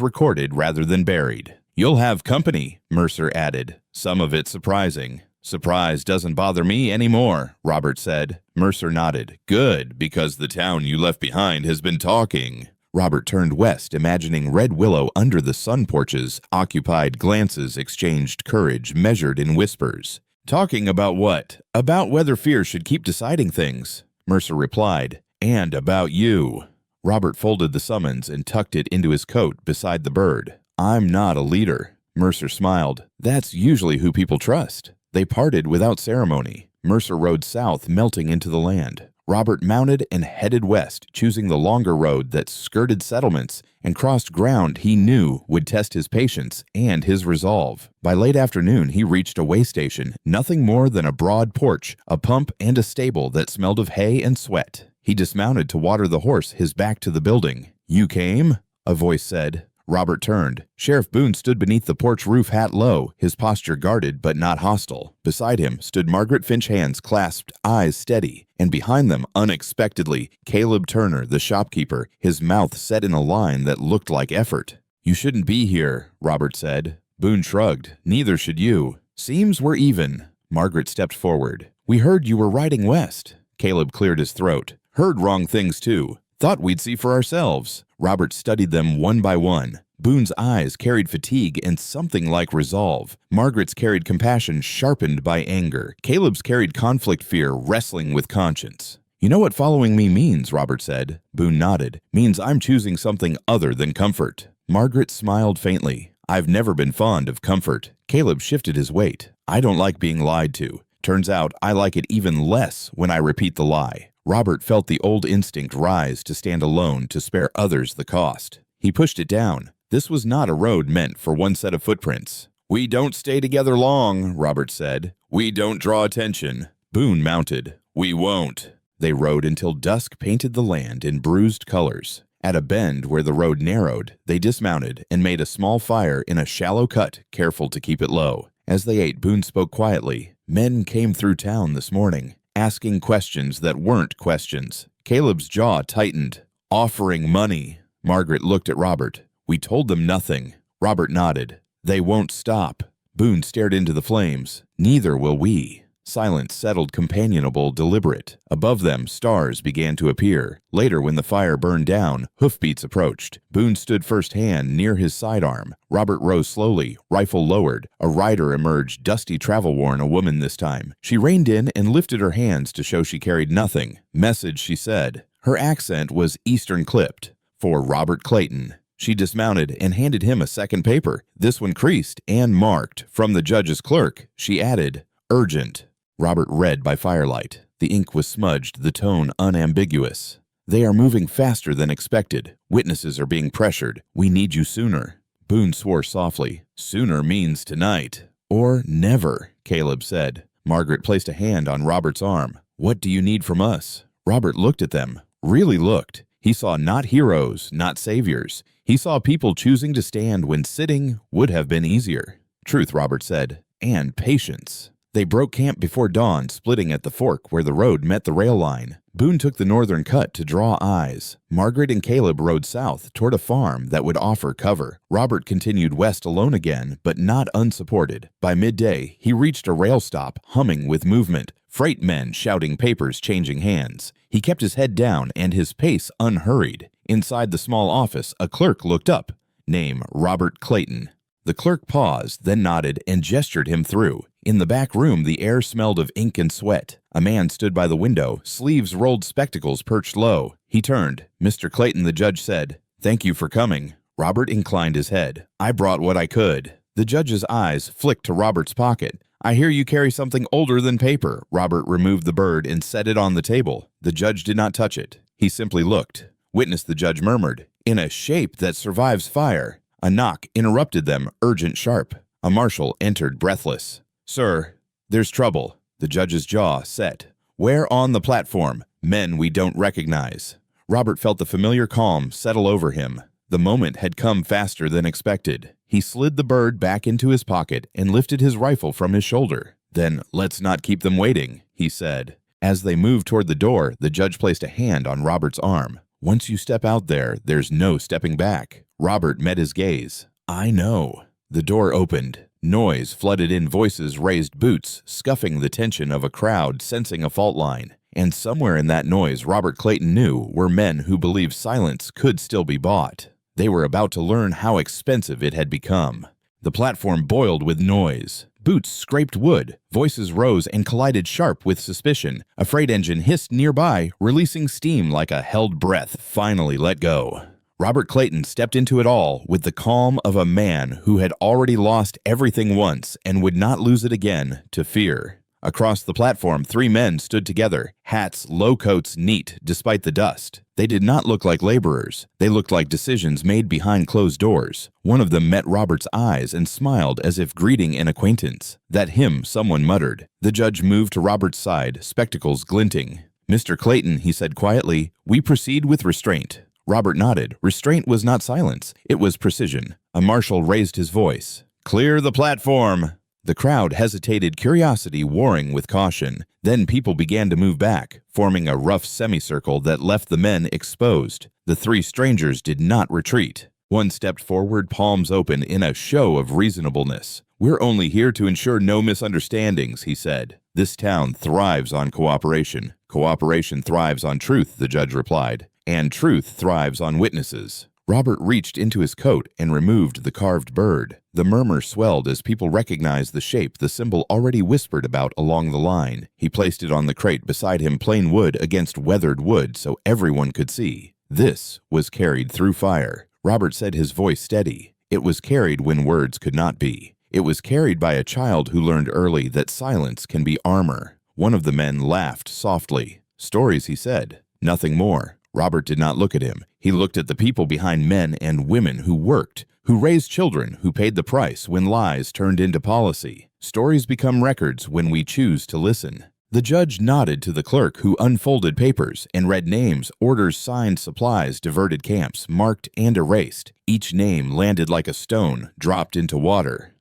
recorded rather than buried. "You'll have company," Mercer added, some of it surprising. "Surprise doesn't bother me anymore," Robert said. Mercer nodded. "Good, because the town you left behind has been talking." Robert turned west, imagining Red Willow under the sun porches. Occupied glances exchanged, courage measured in whispers. "Talking about what?" "About whether fear should keep deciding things," Mercer replied. "And about you." Robert folded the summons and tucked it into his coat beside the bird. "I'm not a leader." Mercer smiled. "That's usually who people trust." They parted without ceremony. Mercer rode south, melting into the land. Robert mounted and headed west, choosing the longer road that skirted settlements and crossed ground he knew would test his patience and his resolve. By late afternoon, he reached a way station, nothing more than a broad porch, a pump, and a stable that smelled of hay and sweat. He dismounted to water the horse, his back to the building. "You came?" a voice said. Robert turned. Sheriff Boone stood beneath the porch roof, hat low, his posture guarded but not hostile. Beside him stood Margaret Finch, hands clasped, eyes steady, and behind them, unexpectedly, Caleb Turner, the shopkeeper, his mouth set in a line that looked like effort. "You shouldn't be here," Robert said. Boone shrugged. "Neither should you. Seems we're even." Margaret stepped forward. "We heard you were riding west." Caleb cleared his throat. "Heard wrong things, too. Thought we'd see for ourselves." Robert studied them one by one. Boone's eyes carried fatigue and something like resolve. Margaret's carried compassion sharpened by anger. Caleb's carried conflict, fear, wrestling with conscience. "You know what following me means," Robert said. Boone nodded. "Means I'm choosing something other than comfort." Margaret smiled faintly. "I've never been fond of comfort." Caleb shifted his weight. "I don't like being lied to. Turns out I like it even less when I repeat the lie." Robert felt the old instinct rise to stand alone, to spare others the cost. He pushed it down. This was not a road meant for one set of footprints. "We don't stay together long," Robert said. "We don't draw attention." Boone mounted. "We won't." They rode until dusk painted the land in bruised colors. At a bend where the road narrowed, they dismounted and made a small fire in a shallow cut, careful to keep it low. As they ate, Boone spoke quietly. "Men came through town this morning, asking questions that weren't questions." Caleb's jaw tightened. "Offering money." Margaret looked at Robert. "We told them nothing." Robert nodded. "They won't stop." Boone stared into the flames. "Neither will we." Silence settled, companionable, deliberate. Above them, stars began to appear. Later, when the fire burned down, hoofbeats approached. Boone stood first hand near his sidearm. Robert rose slowly, rifle lowered. A rider emerged, dusty, travel-worn, a woman this time. She reined in and lifted her hands to show she carried nothing. "Message," she said. Her accent was Eastern clipped. "For Robert Clayton." She dismounted and handed him a second paper, this one creased and marked. "From the judge's clerk." She added, "Urgent." Robert read by firelight. The ink was smudged, the tone unambiguous. "They are moving faster than expected. Witnesses are being pressured. We need you sooner." Boone swore softly. "Sooner means tonight." "Or never," Caleb said. Margaret placed a hand on Robert's arm. "What do you need from us?" Robert looked at them. Really looked. He saw not heroes, not saviors. He saw people choosing to stand when sitting would have been easier. "Truth," Robert said, "and patience." They broke camp before dawn, splitting at the fork where the road met the rail line. Boone took the northern cut to draw eyes. Margaret and Caleb rode south toward a farm that would offer cover. Robert continued west alone again, but not unsupported. By midday, he reached a rail stop, humming with movement. Freight men shouting, papers changing hands. He kept his head down and his pace unhurried. Inside the small office, a clerk looked up. Name, Robert Clayton. The clerk paused, then nodded and gestured him through. In the back room, the air smelled of ink and sweat. A man stood by the window, sleeves rolled, spectacles perched low. He turned. "Mr. Clayton," the judge said. "Thank you for coming." Robert inclined his head. "I brought what I could." The judge's eyes flicked to Robert's pocket. "I hear you carry something older than paper." Robert removed the bird and set it on the table. The judge did not touch it. He simply looked. "Witness," the judge murmured, "in a shape that survives fire." A knock interrupted them, urgent, sharp. A marshal entered, breathless. "Sir, there's trouble." The judge's jaw set. "Where on the platform?" "Men we don't recognize." Robert felt the familiar calm settle over him. The moment had come faster than expected. He slid the bird back into his pocket and lifted his rifle from his shoulder. "Then let's not keep them waiting," he said. As they moved toward the door, the judge placed a hand on Robert's arm. "Once you step out there, there's no stepping back." Robert met his gaze. "I know." The door opened. Noise flooded in, voices raised, boots, scuffing the tension of a crowd sensing a fault line. And somewhere in that noise, Robert Clayton knew, were men who believed silence could still be bought. They were about to learn how expensive it had become. The platform boiled with noise. Boots scraped wood. Voices rose and collided sharp with suspicion. A freight engine hissed nearby, releasing steam like a held breath finally let go. Robert Clayton stepped into it all with the calm of a man who had already lost everything once and would not lose it again to fear. Across the platform, 3 men stood together, hats, low coats neat despite the dust. They did not look like laborers. They looked like decisions made behind closed doors. One of them met Robert's eyes and smiled as if greeting an acquaintance. "That him," someone muttered. The judge moved to Robert's side, spectacles glinting. "Mr. Clayton," he said quietly, "we proceed with restraint." Robert nodded. Restraint was not silence. It was precision. A marshal raised his voice. "Clear the platform." The crowd hesitated, curiosity warring with caution. Then people began to move back, forming a rough semicircle that left the men exposed. The 3 strangers did not retreat. One stepped forward, palms open, in a show of reasonableness. "We're only here to ensure no misunderstandings," he said. "This town thrives on cooperation." "Cooperation thrives on truth," the judge replied. "And truth thrives on witnesses." Robert reached into his coat and removed the carved bird. The murmur swelled as people recognized the shape the symbol already whispered about along the line. He placed it on the crate beside him, plain wood against weathered wood so everyone could see. This was carried through fire. Robert said, his voice steady. It was carried when words could not be. It was carried by a child who learned early that silence can be armor. One of the men laughed softly. "Stories," he said. Nothing more. Robert did not look at him. He looked at the people behind, men and women who worked, who raised children, who paid the price when lies turned into policy. Stories become records when we choose to listen. The judge nodded to the clerk who unfolded papers and read names, orders signed, supplies, diverted camps, marked and erased. Each name landed like a stone, dropped into water.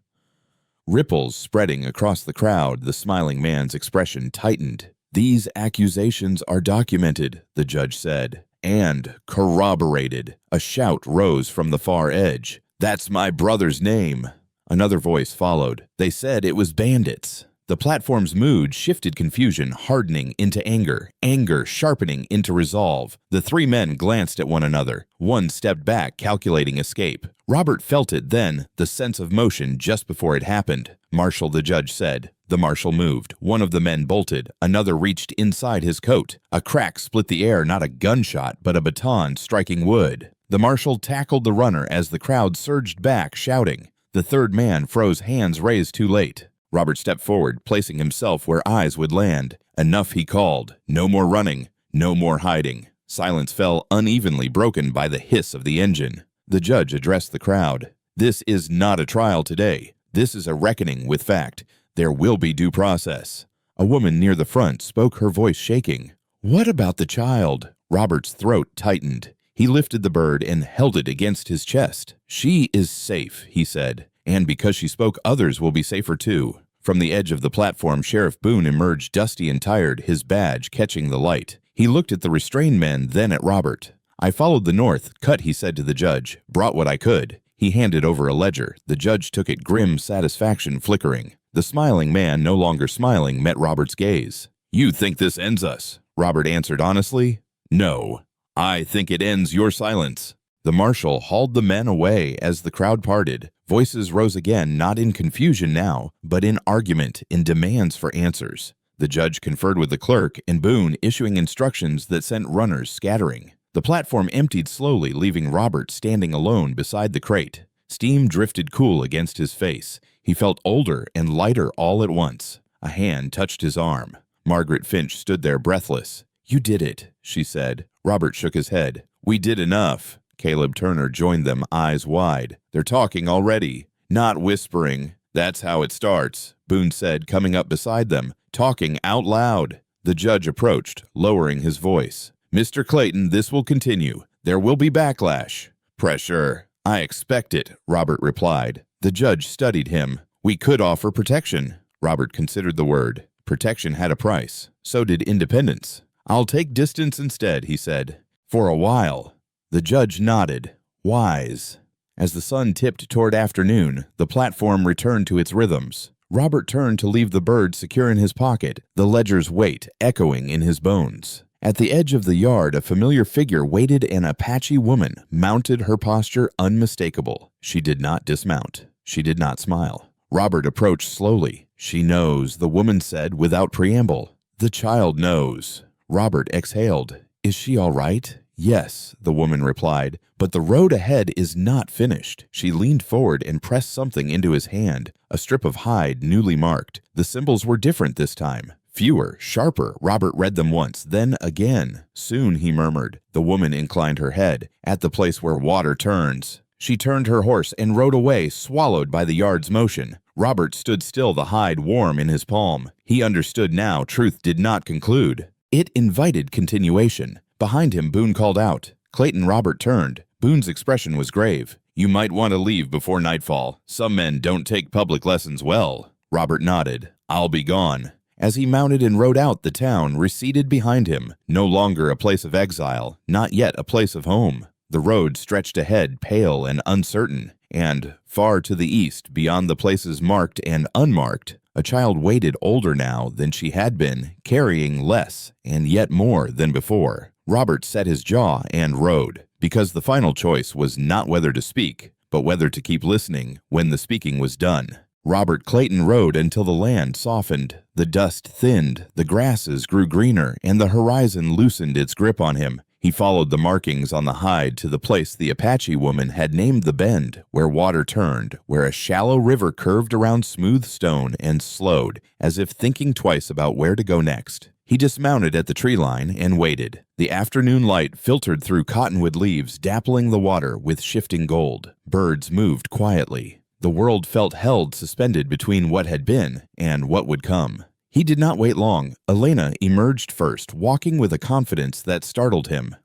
Ripples spreading across the crowd, the smiling man's expression tightened. "These accusations are documented," the judge said, "and corroborated." A shout rose from the far edge. "That's my brother's name." Another voice followed. They said it was bandits. The platform's mood shifted, confusion hardening into anger, anger sharpening into resolve. The 3 men glanced at one another. One stepped back, calculating escape. Robert felt it then, the sense of motion just before it happened. "Marshal," the judge said. The marshal moved. One of the men bolted. Another reached inside his coat. A crack split the air, not a gunshot, but a baton striking wood. The marshal tackled the runner as the crowd surged back, shouting. The 3rd man froze, hands raised too late. Robert stepped forward, placing himself where eyes would land. "Enough," he called. "No more running. No more hiding." Silence fell, unevenly broken by the hiss of the engine. The judge addressed the crowd. "This is not a trial today. This is a reckoning with fact. There will be due process." A woman near the front spoke, her voice shaking. "What about the child?" Robert's throat tightened. He lifted the bird and held it against his chest. "She is safe," he said. "And because she spoke, others will be safer too." From the edge of the platform, Sheriff Boone emerged, dusty and tired, his badge catching the light. He looked at the restrained men, then at Robert. "I followed the north, cut," he said to the judge. "Brought what I could." He handed over a ledger. The judge took it, grim satisfaction flickering. The smiling man, no longer smiling, met Robert's gaze. "You think this ends us?" Robert answered honestly. "No. I think it ends your silence." The marshal hauled the men away as the crowd parted. Voices rose again, not in confusion now, but in argument, in demands for answers. The judge conferred with the clerk, and Boone issuing instructions that sent runners scattering. The platform emptied slowly, leaving Robert standing alone beside the crate. Steam drifted cool against his face. He felt older and lighter all at once. A hand touched his arm. Margaret Finch stood there breathless. "You did it," she said. Robert shook his head. "We did enough." Caleb Turner joined them, eyes wide. "They're talking already." "Not whispering. That's how it starts," Boone said, coming up beside them. "Talking out loud." The judge approached, lowering his voice. "Mr. Clayton, this will continue. There will be backlash." "Pressure. I expect it," Robert replied. The judge studied him. "We could offer protection." Robert considered the word. Protection had a price. So did independence. "I'll take distance instead," he said. "For a while." The judge nodded. Wise. As the sun tipped toward afternoon, the platform returned to its rhythms. Robert turned to leave the bird secure in his pocket, the ledger's weight echoing in his bones. At the edge of the yard, a familiar figure waited, an Apache woman, mounted, her posture unmistakable. She did not dismount. She did not smile. Robert approached slowly. "She knows," the woman said without preamble. "The child knows." Robert exhaled. "Is she all right?" "Yes," the woman replied, "but the road ahead is not finished." She leaned forward and pressed something into his hand, a strip of hide newly marked. The symbols were different this time. Fewer, sharper. Robert read them once, then again. "Soon," he murmured. The woman inclined her head. "At the place where water turns." She turned her horse and rode away, swallowed by the yard's motion. Robert stood still, the hide warm in his palm. He understood now truth did not conclude. It invited continuation. Behind him, Boone called out. Clayton Robert turned. Boone's expression was grave. "You might want to leave before nightfall. Some men don't take public lessons well." Robert nodded. "I'll be gone." As he mounted and rode out, the town receded behind him, no longer a place of exile, not yet a place of home. The road stretched ahead, pale and uncertain, and, far to the east, beyond the places marked and unmarked, a child waited, older now than she had been, carrying less and yet more than before. Robert set his jaw and rode, because the final choice was not whether to speak, but whether to keep listening when the speaking was done. Robert Clayton rode until the land softened, the dust thinned, the grasses grew greener, and the horizon loosened its grip on him. He followed the markings on the hide to the place the Apache woman had named the bend, where water turned, where a shallow river curved around smooth stone and slowed, as if thinking twice about where to go next. He dismounted at the tree line and waited. The afternoon light filtered through cottonwood leaves, dappling the water with shifting gold. Birds moved quietly. The world felt held suspended between what had been and what would come. He did not wait long. Elena emerged first, walking with a confidence that startled him.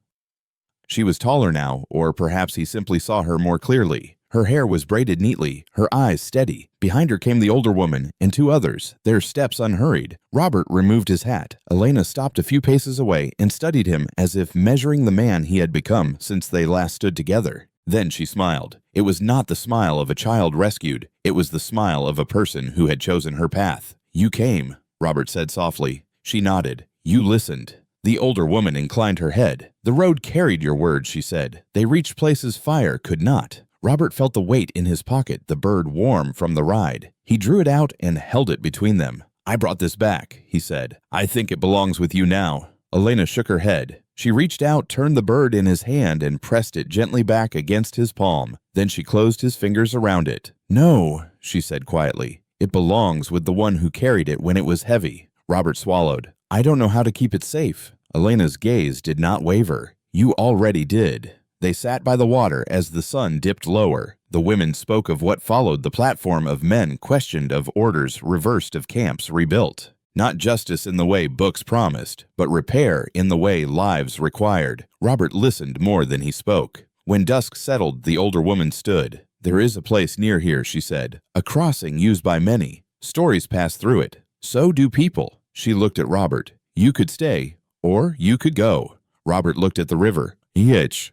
She was taller now, or perhaps he simply saw her more clearly. Her hair was braided neatly, her eyes steady. Behind her came the older woman and two others, their steps unhurried. Robert removed his hat. Elena stopped a few paces away and studied him as if measuring the man he had become since they last stood together. Then she smiled. It was not the smile of a child rescued. It was the smile of a person who had chosen her path. "You came," Robert said softly. She nodded. "You listened." The older woman inclined her head. "The road carried your words," she said. "They reached places fire could not." Robert felt the weight in his pocket, the bird warm from the ride. He drew it out and held it between them. "I brought this back," he said. "I think it belongs with you now." Elena shook her head. She reached out, turned the bird in his hand, and pressed it gently back against his palm. Then she closed his fingers around it. "No," she said quietly. "It belongs with the one who carried it when it was heavy." Robert swallowed. "I don't know how to keep it safe." Elena's gaze did not waver. "You already did." They sat by the water as the sun dipped lower. The women spoke of what followed, the platform of men questioned, of orders reversed, of camps rebuilt. Not justice in the way books promised, but repair in the way lives required. Robert listened more than he spoke. When dusk settled, the older woman stood. "There is a place near here," she said. "A crossing used by many. Stories pass through it. So do people." She looked at Robert. "You could stay, or you could go." Robert looked at the river. "Yitch."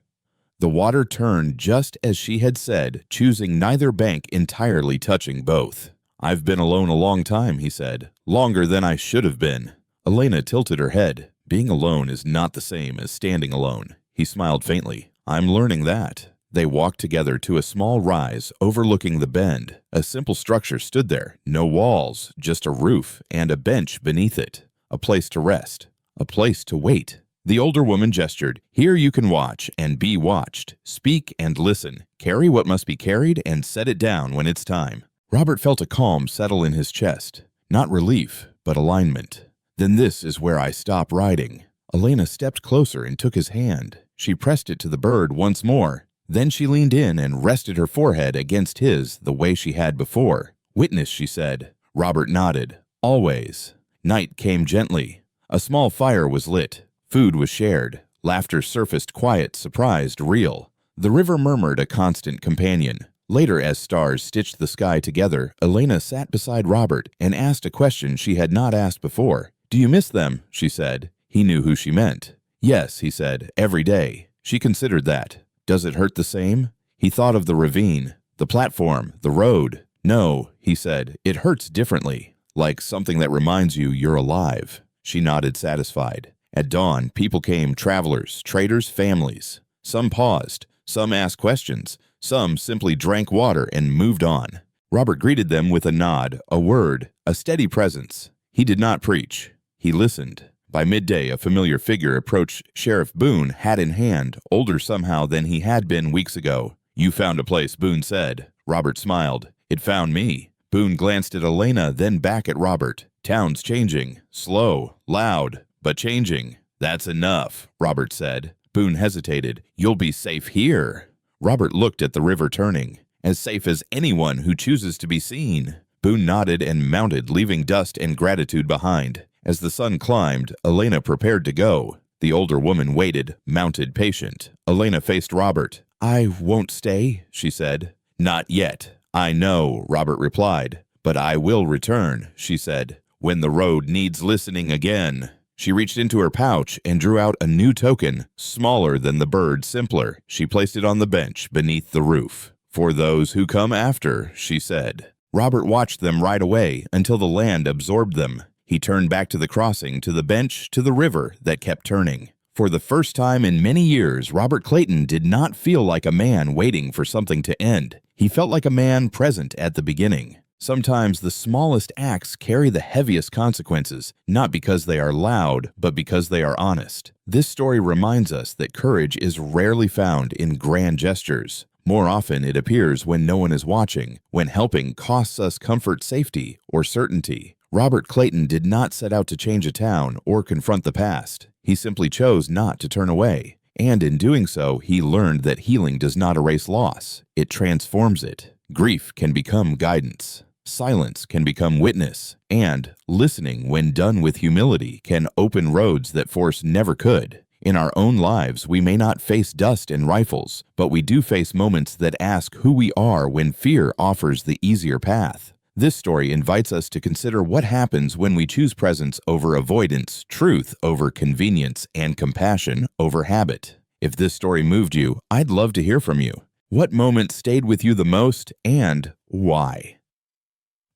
The water turned just as she had said, choosing neither bank entirely, touching both. "I've been alone a long time," he said. "Longer than I should have been." Elena tilted her head. "Being alone is not the same as standing alone." He smiled faintly. "I'm learning that." They walked together to a small rise overlooking the bend. A simple structure stood there, no walls, just a roof and a bench beneath it. A place to rest, a place to wait. The older woman gestured. Here you can watch and be watched, speak and listen, carry what must be carried and set it down when it's time. Robert felt a calm settle in his chest. Not relief, but alignment. Then this is where I stop riding. Elena stepped closer and took his hand. She pressed it to the bird once more. Then she leaned in and rested her forehead against his the way she had before. Witness, she said. Robert nodded. Always. Night came gently. A small fire was lit. Food was shared. Laughter surfaced quiet, surprised, real. The river murmured a constant companion. Later, as stars stitched the sky together, Elena sat beside Robert and asked a question she had not asked before. Do you miss them? She said. He knew who she meant. Yes, he said, every day. She considered that. Does it hurt the same? He thought of the ravine, the platform, the road. No, he said, it hurts differently, like something that reminds you you're alive. She nodded, satisfied. At dawn, people came, travelers, traders, families. Some paused, some asked questions, some simply drank water and moved on. Robert greeted them with a nod, a word, a steady presence. He did not preach. He listened. By midday, a familiar figure approached Sheriff Boone, hat in hand, older somehow than he had been weeks ago. You found a place, Boone said. Robert smiled. It found me. Boone glanced at Elena, then back at Robert. Town's changing. Slow, loud, but changing. That's enough, Robert said. Boone hesitated. You'll be safe here. Robert looked at the river turning. As safe as anyone who chooses to be seen. Boone nodded and mounted, leaving dust and gratitude behind. As the sun climbed, Elena prepared to go. The older woman waited, mounted, patient. Elena faced Robert. I won't stay, she said. Not yet. I know, Robert replied. But I will return, she said, when the road needs listening again. She reached into her pouch and drew out a new token, smaller than the bird, simpler. She placed it on the bench beneath the roof. For those who come after, she said. Robert watched them ride away until the land absorbed them. He turned back to the crossing, to the bench, to the river that kept turning. For the first time in many years, Robert Clayton did not feel like a man waiting for something to end. He felt like a man present at the beginning. Sometimes the smallest acts carry the heaviest consequences, not because they are loud, but because they are honest. This story reminds us that courage is rarely found in grand gestures. More often, it appears when no one is watching, when helping costs us comfort, safety, or certainty. Robert Clayton did not set out to change a town or confront the past. He simply chose not to turn away. And in doing so, he learned that healing does not erase loss. It transforms it. Grief can become guidance. Silence can become witness. And listening, when done with humility, can open roads that force never could. In our own lives, we may not face dust and rifles, but we do face moments that ask who we are when fear offers the easier path. This story invites us to consider what happens when we choose presence over avoidance, truth over convenience, and compassion over habit. If this story moved you, I'd love to hear from you. What moment stayed with you the most and why?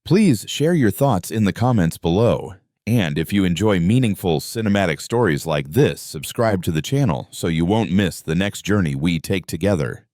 Please share your thoughts in the comments below. And if you enjoy meaningful cinematic stories like this, subscribe to the channel so you won't miss the next journey we take together.